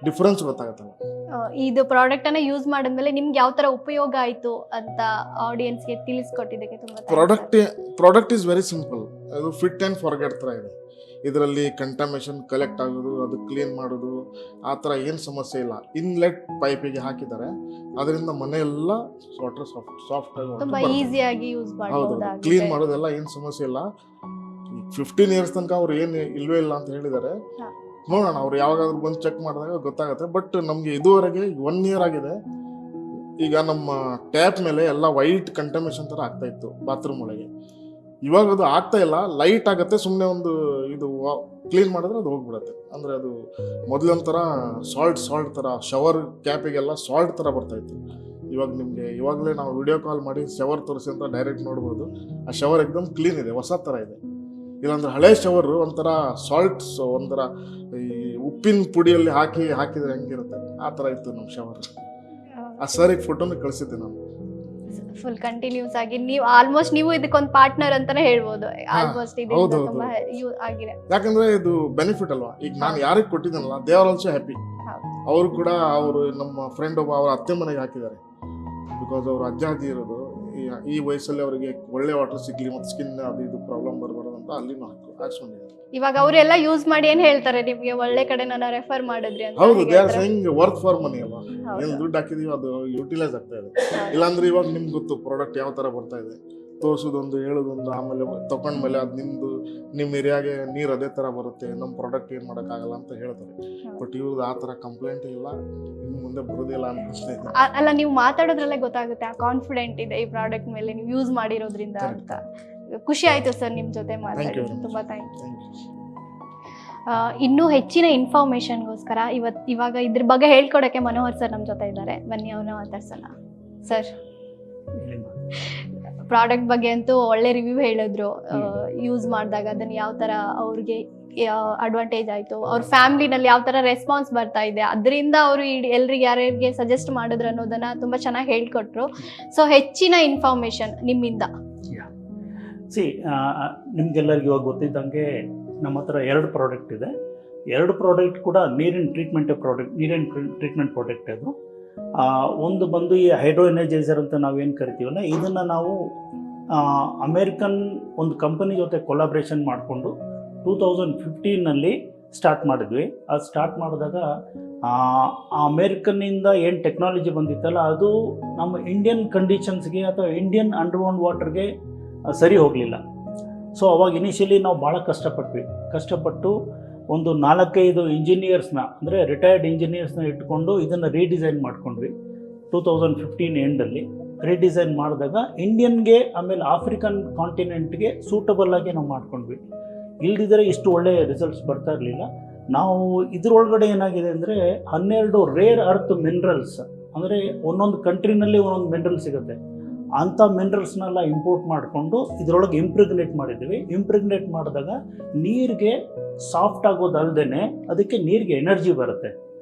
ಡಿಫ್ರೆನ್ಸ್ ಗೊತ್ತಾಗತ್ತಲ್ಲ. ಇದು ಪ್ರಾಡಕ್ಟನ್ನು ಯೂಸ್ ಮಾಡಿದ್ಮೇಲೆ ನಿಮ್ಗೆ ಯಾವ ಥರ ಉಪಯೋಗ ಆಯಿತು ಅಂತ ಆಡಿಯನ್ಸ್ಗೆ ತಿಳಿಸ್ಕೊಟ್ಟಿದ್ದಕ್ಕೆ ತುಂಬ ಪ್ರಾಡಕ್ಟ್ ಈಸ್ ವೆರಿ ಸಿಂಪಲ್. ಅದು ಫಿಟ್ ಆ್ಯಂಡ್ ಫಾರ್ಗೆಟ್ ಥರ ಇದೆ. ಇದರಲ್ಲಿ ಕಂಟಾಮಿನೇಷನ್ ಕಲೆಕ್ಟ್ ಆಗೋದು, ಅದು ಕ್ಲೀನ್ ಮಾಡೋದು, ಆ ಥರ ಏನು ಸಮಸ್ಯೆ ಇಲ್ಲ. ಇನ್ಲೆಟ್ ಪೈಪಿಗೆ ಹಾಕಿದ್ದಾರೆ, ಅದರಿಂದ ಮನೆಯೆಲ್ಲ ವಾಟರ್ ಸಾಫ್ಟ್ ತುಂಬಾ ಈಸಿಯಾಗಿ ಯೂಸ್ ಹೌದು, ಕ್ಲೀನ್ ಮಾಡೋದೆಲ್ಲ ಏನು ಸಮಸ್ಯೆ ಇಲ್ಲ. 15 ಇಯರ್ಸ್ ತನಕ ಅವ್ರು ಏನು ಇಲ್ವೇ ಇಲ್ಲ ಅಂತ ಹೇಳಿದ್ದಾರೆ. ನೋಡೋಣ, ಅವ್ರು ಯಾವಾಗಾದ್ರೂ ಬಂದು ಚೆಕ್ ಮಾಡಿದಾಗ ಗೊತ್ತಾಗುತ್ತೆ. ಬಟ್ ನಮಗೆ ಇದುವರೆಗೆ 1 ಇಯರ್ ಆಗಿದೆ. ಈಗ ನಮ್ಮ ಟ್ಯಾಪ್ ಮೇಲೆ ಎಲ್ಲ ವೈಟ್ ಕಂಟಾಮಿನೇಷನ್ ಥರ ಆಗ್ತಾ ಇತ್ತು ಬಾತ್ರೂಮ್ ಒಳಗೆ. ಇವಾಗ ಅದು ಆಗ್ತಾ ಇಲ್ಲ, ಲೈಟ್ ಆಗುತ್ತೆ. ಸುಮ್ಮನೆ ಒಂದು ಇದು ಕ್ಲೀನ್ ಮಾಡಿದ್ರೆ ಅದು ಹೋಗ್ಬಿಡುತ್ತೆ. ಅಂದರೆ ಅದು ಮೊದಲೊಂಥರ ಸಾಲ್ಟ್ ಥರ ಶವರ್ ಕ್ಯಾಪಿಗೆಲ್ಲ ಸಾಲ್ಟ್ ಥರ ಬರ್ತಾಯಿತ್ತು. ಇವಾಗ ನಿಮಗೆ ಇವಾಗಲೇ ನಾವು ವಿಡಿಯೋ ಕಾಲ್ ಮಾಡಿ ಶವರ್ ತೋರಿಸಿ ಅಂತ ಡೈರೆಕ್ಟ್ ನೋಡ್ಬೋದು. ಆ ಶವರ್ ಎಕ್ದಮ್ ಕ್ಲೀನ್ ಇದೆ, ಹೊಸ ಥರ ಇದೆ. ಇಲ್ಲಾಂದ್ರೆ ಹಳೆ ಶವರು ಒಂಥರ ಸಾಲ್ಟ್ಸ್, ಒಂಥರ ಈ ಉಪ್ಪಿನ ಪುಡಿಯಲ್ಲಿ ಹಾಕಿದ್ರೆ ಹೆಂಗಿರುತ್ತೆ ಆ ಥರ ಇತ್ತು ನಮ್ಮ ಶವರ್. ಆ ಸರಿಗೆ ಫೋಟೋನ ಕಳಿಸಿದ್ದೆ ನಾನು. ಫುಲ್ ಕಂಟಿನ್ಯೂಸ್ ಆಗಿ ನೀವು ಇದಕ್ಕೊಂದು ಪಾರ್ಟ್ನರ್ ಅಂತಾನೆ ಹೇಳ್ಬೋದು. ಆಲ್ಮೋಸ್ಟ್ ಇದರಿಂದ ತುಂಬಾ ಯೂಸ್ ಆಗಿದೆ. ಯಾಕಂದ್ರೆ ಇದು ಬೆನಿಫಿಟ್ ಅಲ್ವಾ. ಈಗ ನಾನು ಯಾರಿಗೆ ಕೊಟ್ಟಿದ್ದೀನಲ್ಲ, ದೇ ಆರ್ ಆಲ್ಸೋ ಹ್ಯಾಪಿ. ಅವರು ಕೂಡ ಅವರು ನಮ್ಮ ಫ್ರೆಂಡ್ ಒಬ್ಬ ಅವ್ರ ಅತ್ತೆ ಮನೆಗೆ ಹಾಕಿದ್ದಾರೆ. ಬಿಕಾಸ್ ಅವ್ರ ಅಜ್ಜಾಜಿ ಇರೋದು ಈ ವಯಸ್ಸಲ್ಲಿ ಅವರಿಗೆ ಒಳ್ಳೆ ವಾಟರ್ ಸಿಗ್ಲಿ ಮತ್ತು ಸ್ಕಿನ್ ಅದು ಇದು ಪ್ರಾಬ್ಲಮ್ ಬರಬಾರ್ದು ಅಂತ ಅಲ್ಲಿನೂ ಹಾಕ್ಸ್ಕೊಂಡಿದ್ದಾರೆ. ಇವಾಗ ಅವರೆಲ್ಲ ಯೂಸ್ ಮಾಡಿ ಏನ್ ಹೇಳ್ತಾರೆ ನಿಮ್ಗೆ, ಒಳ್ಳೆ ಕಡೆ ನಾನು ರೆಫರ್ ಮಾಡಿದ್ರಿ ಅಂತ? ಹೌದು, they are saying work for money ಅಲ್ವಾ. ಏನು ದುಡ್ಡು ಹಾಕಿದೀವಿ ಅದು ಯುಟಿಲೈಸ್ ಆಗ್ತಾ ಇದೆ. ಇಲ್ಲಾಂದ್ರೆ ಇವಾಗ ನಿಮ್ಗೆ ಗೊತ್ತು ಪ್ರಾಡಕ್ಟ್ ಯಾವ ತರ ಬರ್ತಾ ಇದೆ, ತೋರಿಸೋದೊಂದು ಹೇಳೋದೊಂದು, ಆಮೇಲೆ ತಗೊಂಡ್ಮೇಲೆ ಅದು ನಿಮ್ಮ ಏರಿಯಾಗೆ ನೀರು ಅದೇ ತರ ಬರುತ್ತೆ, ನಮ್ಮ ಪ್ರಾಡಕ್ಟ್ ಏನು ಮಾಡೋಕ್ಕಾಗಲ್ಲ ಅಂತ ಹೇಳ್ತಾರೆ. ಬಟ್ ಇವ್ರದ್ದು ಆ ತರ ಕಂಪ್ಲೇಂಟ್ ಇಲ್ಲ, ಇನ್ನು ಮುಂದೆ ಬರೋದಿಲ್ಲ ಅನ್ಸುತ್ತೆ. ಅಲ್ಲ, ನೀವು ಮಾತಾಡೋದ್ರಲ್ಲೇ ಗೊತ್ತಾಗುತ್ತೆ ಆ ಕಾನ್ಫಿಡೆಂಟ್ ಇದೆ ಈ ಪ್ರಾಡಕ್ಟ್ ಮೇಲೆ ನೀವು ಯೂಸ್ ಮಾಡಿರೋದ್ರಿಂದ ಅಂತ. ಖುಷಿ ಆಯ್ತು ಸರ್ ನಿಮ್ಮ ಜೊತೆ ಮಾತಾಡಿ, ತುಂಬಾ ಥ್ಯಾಂಕ್ಸ್. ಇನ್ನೂ ಹೆಚ್ಚಿನ ಇನ್ಫಾರ್ಮೇಶನ್ಗೋಸ್ಕರ ಇವಾಗ ಇದ್ರ ಬಗ್ಗೆ ಹೇಳ್ಕೊಡಕ್ಕೆ ಮನೋಹರ್ ಸರ್ ನಮ್ಮ ಜೊತೆ ಇದ್ದಾರೆ. ಬನ್ನಿ ಅವ್ರನ್ನ ಮಾತಾಡ್ಸೋಣ. ಸರ್, ಪ್ರಾಡಕ್ಟ್ ಬಗ್ಗೆ ಅಂತೂ ಒಳ್ಳೆ ರಿವ್ಯೂ ಹೇಳಿದ್ರು. ಯೂಸ್ ಮಾಡಿದಾಗ ಅದನ್ನು ಯಾವ ಥರ ಅವ್ರಿಗೆ ಅಡ್ವಾಂಟೇಜ್ ಆಯಿತು, ಅವ್ರ ಫ್ಯಾಮಿಲಿನಲ್ಲಿ ಯಾವ ಥರ ರೆಸ್ಪಾನ್ಸ್ ಬರ್ತಾ ಇದೆ, ಅದರಿಂದ ಅವರು ಎಲ್ರಿಗೆ ಯಾರ್ಯಾರಿಗೆ ಸಜೆಸ್ಟ್ ಮಾಡಿದ್ರು ಅನ್ನೋದನ್ನ ತುಂಬ ಚೆನ್ನಾಗಿ ಹೇಳ್ಕೊಟ್ರು. ಸೊ ಹೆಚ್ಚಿನ ಇನ್ಫಾರ್ಮೇಶನ್ ನಿಮ್ಮಿಂದ. ನಿಮ್ಗೆಲ್ಲರಿಗೂ ಇವಾಗ ಗೊತ್ತಿದ್ದಂಗೆ ನಮ್ಮ ಹತ್ರ 2 ಪ್ರಾಡಕ್ಟ್ ಇದೆ. 2 ಪ್ರಾಡಕ್ಟ್ ಕೂಡ ನೀರಿನ ಟ್ರೀಟ್ಮೆಂಟ್ ಪ್ರಾಡಕ್ಟ್ ಅದು. ಒಂದು ಬಂದು ಈ ಹೈಡ್ರೋ ಎನರ್ಜೈಸರ್ ಅಂತ ನಾವೇನು ಕರಿತೀವಲ್ಲ, ಇದನ್ನು ನಾವು ಅಮೇರಿಕನ್ ಒಂದು ಕಂಪನಿ ಜೊತೆ ಕೊಲಾಬ್ರೇಷನ್ ಮಾಡಿಕೊಂಡು 2015ನಲ್ಲಿ ಸ್ಟಾರ್ಟ್ ಮಾಡಿದ್ವಿ. ಅದು ಸ್ಟಾರ್ಟ್ ಮಾಡಿದಾಗ ಆ ಅಮೇರಿಕನ್ನಿಂದ ಏನು ಟೆಕ್ನಾಲಜಿ ಬಂದಿತ್ತಲ್ಲ, ಅದು ನಮ್ಮ ಇಂಡಿಯನ್ ಕಂಡೀಷನ್ಸ್ಗೆ ಅಥವಾ ಇಂಡಿಯನ್ ಅಂಡರ್ಗ್ರೌಂಡ್ ವಾಟರ್ಗೆ ಸರಿ ಹೋಗಲಿಲ್ಲ. ಸೊ ಅವಾಗ ಇನಿಷಿಯಲಿ ನಾವು ಭಾಳ ಕಷ್ಟಪಟ್ಟು ಒಂದು 4-5 ಇಂಜಿನಿಯರ್ಸ್ನ, ಅಂದರೆ ರಿಟೈರ್ಡ್ ಇಂಜಿನಿಯರ್ಸ್ನ ಇಟ್ಕೊಂಡು ಇದನ್ನು ರೀಡಿಸೈನ್ ಮಾಡ್ಕೊಂಡ್ವಿ 2015 ಎಂಡಲ್ಲಿ. ರೀಡಿಸೈನ್ ಮಾಡಿದಾಗ ಇಂಡಿಯನ್ಗೆ ಆಮೇಲೆ ಆಫ್ರಿಕನ್ ಕಾಂಟಿನೆಂಟ್ಗೆ ಸೂಟಬಲ್ ಆಗಿ ನಾವು ಮಾಡ್ಕೊಂಡ್ವಿ. ಇಲ್ದಿದ್ರೆ ಇಷ್ಟು ಒಳ್ಳೆ ರಿಸಲ್ಟ್ಸ್ ಬರ್ತಾ ಇರಲಿಲ್ಲ. ನಾವು ಇದ್ರೊಳಗಡೆ ಏನಾಗಿದೆ ಅಂದರೆ 12 ರೇರ್ ಅರ್ತ್ ಮಿನರಲ್ಸ್, ಅಂದರೆ ಒಂದೊಂದು ಕಂಟ್ರಿನಲ್ಲಿ ಒಂದೊಂದು ಮಿನರಲ್ ಸಿಗುತ್ತೆ, ಅಂಥ ಮಿನರಲ್ಸ್ನೆಲ್ಲ ಇಂಪೋರ್ಟ್ ಮಾಡಿಕೊಂಡು ಇದರೊಳಗೆ ಇಂಪ್ರಿಗ್ನೇಟ್ ಮಾಡಿದ್ದೀವಿ. ಇಂಪ್ರಿಗ್ನೇಟ್ ಮಾಡಿದಾಗ ನೀರಿಗೆ ಸಾಫ್ಟ್ ಆಗೋದಲ್ದೇ ಅದಕ್ಕೆ ನೀರಿಗೆ ಎನರ್ಜಿ ಬರುತ್ತೆ.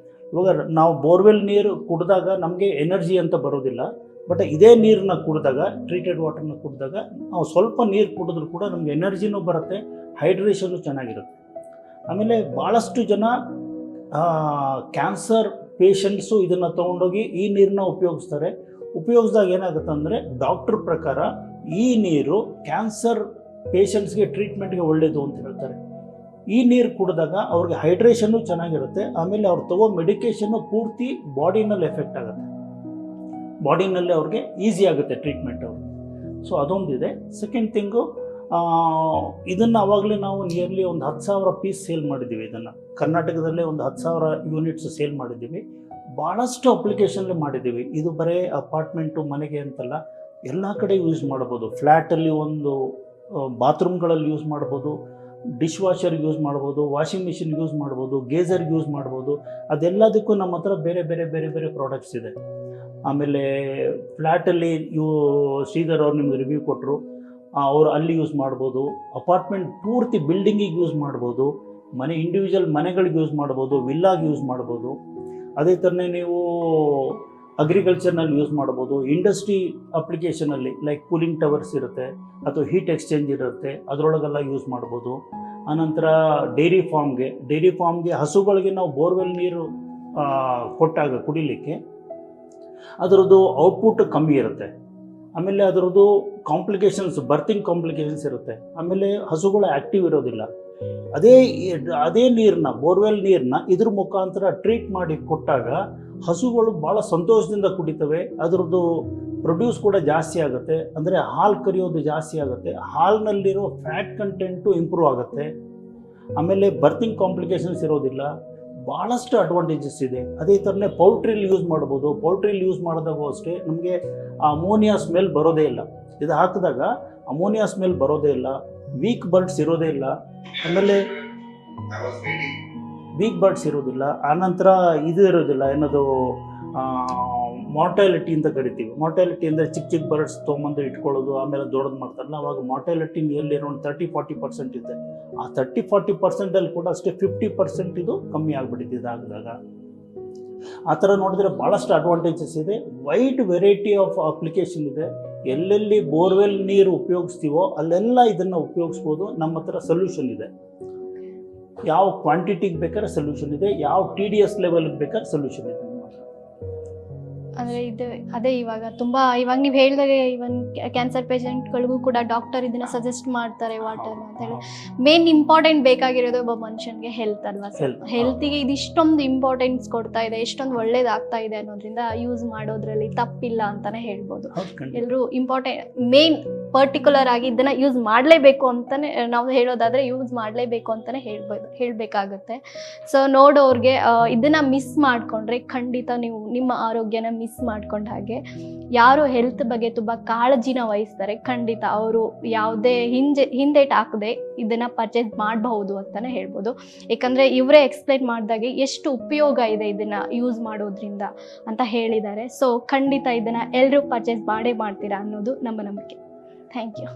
ಇವಾಗ ನಾವು ಬೋರ್ವೆಲ್ ನೀರು ಕುಡಿದಾಗ ನಮಗೆ ಎನರ್ಜಿ ಅಂತ ಬರೋದಿಲ್ಲ, ಬಟ್ ಇದೇ ನೀರನ್ನ ಕುಡಿದಾಗ, ಟ್ರೀಟೆಡ್ ವಾಟರ್ನ ಕುಡಿದಾಗ ನಾವು ಸ್ವಲ್ಪ ನೀರು ಕುಡಿದ್ರೂ ಕೂಡ ನಮಗೆ ಎನರ್ಜಿನೂ ಬರುತ್ತೆ, ಹೈಡ್ರೇಷನ್ನು ಚೆನ್ನಾಗಿರುತ್ತೆ. ಆಮೇಲೆ ಭಾಳಷ್ಟು ಜನ ಕ್ಯಾನ್ಸರ್ ಪೇಷಂಟ್ಸು ಇದನ್ನು ತೊಗೊಂಡೋಗಿ ಈ ನೀರನ್ನ ಉಪಯೋಗಿಸಿದಾಗ ಏನಾಗುತ್ತೆ ಅಂದರೆ ಡಾಕ್ಟ್ರ್ ಪ್ರಕಾರ ಈ ನೀರು ಕ್ಯಾನ್ಸರ್ ಪೇಷಂಟ್ಸ್ಗೆ ಟ್ರೀಟ್ಮೆಂಟ್ಗೆ ಒಳ್ಳೆಯದು ಅಂತ ಹೇಳ್ತಾರೆ. ಈ ನೀರು ಕುಡಿದಾಗ ಅವ್ರಿಗೆ ಹೈಡ್ರೇಷನ್ನು ಚೆನ್ನಾಗಿರುತ್ತೆ, ಆಮೇಲೆ ಅವ್ರು ತಗೋ ಮೆಡಿಕೇಷನ್ನು ಪೂರ್ತಿ ಬಾಡಿನಲ್ಲಿ ಎಫೆಕ್ಟ್ ಆಗುತ್ತೆ, ಬಾಡಿನಲ್ಲಿ ಅವ್ರಿಗೆ ಈಸಿ ಆಗುತ್ತೆ ಟ್ರೀಟ್ಮೆಂಟ್ ಅವ್ರಿಗೆ. ಸೊ ಅದೊಂದಿದೆ. ಸೆಕೆಂಡ್ ಥಿಂಗು, ಇದನ್ನು ಆವಾಗಲೇ ನಾವು ನಿಯರ್ಲಿ ಒಂದು 10,000 ಪೀಸ್ ಸೇಲ್ ಮಾಡಿದ್ದೀವಿ. ಇದನ್ನು ಕರ್ನಾಟಕದಲ್ಲೇ ಒಂದು 10,000 ಯೂನಿಟ್ಸ್ ಸೇಲ್ ಮಾಡಿದ್ದೀವಿ. ಭಾಳಷ್ಟು ಅಪ್ಲಿಕೇಶನ್ಲಿ ಮಾಡಿದ್ದೀವಿ. ಇದು ಬರೀ ಅಪಾರ್ಟ್ಮೆಂಟು ಮನೆಗೆ ಅಂತಲ್ಲ, ಎಲ್ಲ ಕಡೆ ಯೂಸ್ ಮಾಡ್ಬೋದು. ಫ್ಲ್ಯಾಟಲ್ಲಿ ಒಂದು ಬಾತ್ರೂಮ್ಗಳಲ್ಲಿ ಯೂಸ್ ಮಾಡ್ಬೋದು, ಡಿಶ್ ವಾಷರ್ ಯೂಸ್ ಮಾಡ್ಬೋದು, ವಾಷಿಂಗ್ ಮಿಷಿನ್ ಯೂಸ್ ಮಾಡ್ಬೋದು, ಗೇಜರ್ ಯೂಸ್ ಮಾಡ್ಬೋದು. ಅದೆಲ್ಲದಕ್ಕೂ ನಮ್ಮ ಹತ್ರ ಬೇರೆ ಬೇರೆ ಬೇರೆ ಬೇರೆ ಪ್ರಾಡಕ್ಟ್ಸ್ ಇದೆ. ಆಮೇಲೆ ಫ್ಲ್ಯಾಟಲ್ಲಿ ಶ್ರೀಧರ್ ಅವ್ರು ನಿಮ್ಗೆ ರಿವ್ಯೂ ಕೊಟ್ಟರು, ಅವರು ಅಲ್ಲಿ ಯೂಸ್ ಮಾಡ್ಬೋದು. ಅಪಾರ್ಟ್ಮೆಂಟ್ ಪೂರ್ತಿ ಬಿಲ್ಡಿಂಗಿಗೆ ಯೂಸ್ ಮಾಡ್ಬೋದು, ಮನೆ ಇಂಡಿವಿಜುವಲ್ ಮನೆಗಳಿಗೆ ಯೂಸ್ ಮಾಡ್ಬೋದು, ವಿಲ್ಲಾಗಿ ಯೂಸ್ ಮಾಡ್ಬೋದು. ಅದೇ ಥರನೇ ನೀವು ಅಗ್ರಿಕಲ್ಚರ್ನಲ್ಲಿ ಯೂಸ್ ಮಾಡ್ಬೋದು, ಇಂಡಸ್ಟ್ರಿ ಅಪ್ಲಿಕೇಶನಲ್ಲಿ ಲೈಕ್ ಕೂಲಿಂಗ್ ಟವರ್ಸ್ ಇರುತ್ತೆ ಅಥವಾ ಹೀಟ್ ಎಕ್ಸ್ಚೇಂಜ್ ಇರುತ್ತೆ, ಅದರೊಳಗೆಲ್ಲ ಯೂಸ್ ಮಾಡ್ಬೋದು. ಆನಂತರ ಡೈರಿ ಫಾರ್ಮ್ಗೆ ಹಸುಗಳಿಗೆ ನಾವು ಬೋರ್ವೆಲ್ ನೀರು ಕೊಟ್ಟಾಗ ಕುಡಿಲಿಕ್ಕೆ ಅದರದ್ದು ಔಟ್ಪುಟ್ ಕಮ್ಮಿ ಇರುತ್ತೆ. ಆಮೇಲೆ ಅದರದ್ದು ಬರ್ತಿಂಗ್ ಕಾಂಪ್ಲಿಕೇಶನ್ಸ್ ಇರುತ್ತೆ. ಆಮೇಲೆ ಹಸುಗಳು ಆ್ಯಕ್ಟಿವ್ ಇರೋದಿಲ್ಲ. ಅದೇ ನೀರನ್ನ, ಬೋರ್ವೆಲ್ ನೀರನ್ನ ಇದ್ರ ಮುಖಾಂತರ ಟ್ರೀಟ್ ಮಾಡಿ ಕೊಟ್ಟಾಗ ಹಸುಗಳು ಭಾಳ ಸಂತೋಷದಿಂದ ಕುಡಿತವೆ. ಅದರದ್ದು ಪ್ರೊಡ್ಯೂಸ್ ಕೂಡ ಜಾಸ್ತಿ ಆಗುತ್ತೆ, ಅಂದರೆ ಹಾಲು ಕರಿಯೋದು ಜಾಸ್ತಿ ಆಗುತ್ತೆ, ಹಾಲಿನಲ್ಲಿರೋ ಫ್ಯಾಟ್ ಕಂಟೆಂಟು ಇಂಪ್ರೂವ್ ಆಗುತ್ತೆ. ಆಮೇಲೆ ಬರ್ತಿಂಗ್ ಕಾಂಪ್ಲಿಕೇಶನ್ಸ್ ಇರೋದಿಲ್ಲ. ಭಾಳಷ್ಟು ಅಡ್ವಾಂಟೇಜಸ್ ಇದೆ. ಅದೇ ಥರನೇ ಪೌಲ್ಟ್ರಿಲಿ ಯೂಸ್ ಮಾಡ್ಬೋದು. ಪೌಲ್ಟ್ರಿಲಿ ಯೂಸ್ ಮಾಡಿದಾಗೂ ಅಷ್ಟೇ ನಮಗೆ ಅಮೋನಿಯಾ ಸ್ಮೆಲ್ ಬರೋದೇ ಇಲ್ಲ. ಇದು ಹಾಕಿದಾಗ ಅಮೋನಿಯಾ ಸ್ಮೆಲ್ ಬರೋದೇ ಇಲ್ಲ, ವೀಕ್ ಬರ್ಡ್ಸ್ ಇರೋದೇ ಇಲ್ಲ. ಆಮೇಲೆ ಆನಂತರ ಇದು ಇರೋದಿಲ್ಲ, ಏನದು ಮಾರ್ಟಾಲಿಟಿ ಅಂತ ಕರಿತೀವಿ. ಮಾರ್ಟಾಲಿಟಿ ಅಂದರೆ ಚಿಕ್ಕ ಬರ್ಡ್ಸ್ ತೊಗೊಂಬಂದು ಇಟ್ಕೊಳ್ಳೋದು, ಆಮೇಲೆ ದೊಡ್ಡದು ಮಾಡ್ತಾರಲ್ಲ, ಅವಾಗ ಮಾರ್ಟಾಲಿಟಿ ನಿಯರ್ಲಿ ಅರೌಂಡ್ 30-40% ಇದೆ. ಆ 30-40%ಅಲ್ಲಿ ಕೂಡ ಅಷ್ಟೇ 50% ಇದು ಕಮ್ಮಿ ಆಗಿಬಿಟ್ಟಿದೆ ಇದಾಗಿದಾಗ. ಆ ಥರ ನೋಡಿದ್ರೆ ಭಾಳಷ್ಟು ಅಡ್ವಾಂಟೇಜಸ್ ಇದೆ. ವೈಡ್ ವೆರೈಟಿ ಆಫ್ ಅಪ್ಲಿಕೇಶನ್ ಇದೆ. ಎಲ್ಲೆಲ್ಲಿ ಬೋರ್ವೆಲ್ ನೀರು ಉಪಯೋಗಿಸ್ತೀವೋ ಅಲ್ಲೆಲ್ಲ ಇದನ್ನು ಉಪಯೋಗಿಸ್ಬೋದು. ನಮ್ಮ ಹತ್ರ ಸೊಲ್ಯೂಷನ್ ಇದೆ. ಯಾವ ಕ್ವಾಂಟಿಟಿಗೆ ಬೇಕಾದ್ರೆ ಸೊಲ್ಯೂಷನ್ ಇದೆ, ಯಾವ TDS ಲೆವೆಲ್ಗೆ ಬೇಕಾದ್ರೆ ಸೊಲ್ಯೂಷನ್ ಇದೆ. ಅಂದರೆ ಅದೇ ಇವಾಗ ನೀವು ಹೇಳಿದಾಗೆ ಇವನ್ ಕ್ಯಾನ್ಸರ್ ಪೇಷಂಟ್ಗಳಿಗೂ ಕೂಡ ಡಾಕ್ಟರ್ ಇದನ್ನ ಸಜೆಸ್ಟ್ ಮಾಡ್ತಾರೆ ವಾಟರ್ ಅಂತ ಹೇಳಿ. ಮೇನ್ ಇಂಪಾರ್ಟೆಂಟ್ ಬೇಕಾಗಿರೋದು ಒಬ್ಬ ಮನುಷ್ಯನಿಗೆ ಹೆಲ್ತ್ ಅಲ್ವಾ ಸರ್? ಹೆಲ್ತಿಗೆ ಇದು ಇಷ್ಟೊಂದು ಇಂಪಾರ್ಟೆನ್ಸ್ ಕೊಡ್ತಾ ಇದೆ, ಎಷ್ಟೊಂದು ಒಳ್ಳೇದಾಗ್ತಾ ಇದೆ ಅನ್ನೋದ್ರಿಂದ ಯೂಸ್ ಮಾಡೋದ್ರಲ್ಲಿ ತಪ್ಪಿಲ್ಲ ಅಂತಾನೆ ಹೇಳ್ಬೋದು. ಎಲ್ಲರೂ ಮೇನ್ ಪರ್ಟಿಕ್ಯುಲರ್ ಆಗಿ ಇದನ್ನ ಯೂಸ್ ಮಾಡಲೇಬೇಕು ಅಂತಾನೆ ನಾವು ಹೇಳೋದಾದ್ರೆ ಯೂಸ್ ಮಾಡಲೇಬೇಕು ಅಂತಾನೆ ಹೇಳಬೇಕಾಗುತ್ತೆ. ಸೊ ನೋಡೋರ್ಗೆ ಇದನ್ನ ಮಿಸ್ ಮಾಡ್ಕೊಂಡ್ರೆ ಖಂಡಿತ ನೀವು ನಿಮ್ಮ ಆರೋಗ್ಯನ ಮಿಸ್ ಮಾಡ್ಕೊಂಡ ಹಾಗೆ. ಯಾರು ಹೆಲ್ತ್ ಬಗ್ಗೆ ತುಂಬಾ ಕಾಳಜಿನ ವಹಿಸ್ತಾರೆ ಖಂಡಿತ ಅವರು ಯಾವುದೇ ಹಿಂದೇಟ್ ಹಾಕದೆ ಇದನ್ನ ಪರ್ಚೇಸ್ ಮಾಡಬಹುದು ಅಂತಾನೆ ಹೇಳ್ಬೋದು. ಯಾಕಂದ್ರೆ ಇವರೇ ಎಕ್ಸ್ಪ್ಲೈನ್ ಮಾಡಿದಾಗೆ ಎಷ್ಟು ಉಪಯೋಗ ಇದೆ ಇದನ್ನ ಯೂಸ್ ಮಾಡೋದ್ರಿಂದ ಅಂತ ಹೇಳಿದ್ದಾರೆ. ಸೊ ಖಂಡಿತ ಇದನ್ನ ಎಲ್ಲರೂ ಪರ್ಚೇಸ್ ಮಾಡೇ ಮಾಡ್ತೀರಾ ಅನ್ನೋದು ನಮ್ಮ ನಂಬಿಕೆ. Thank you.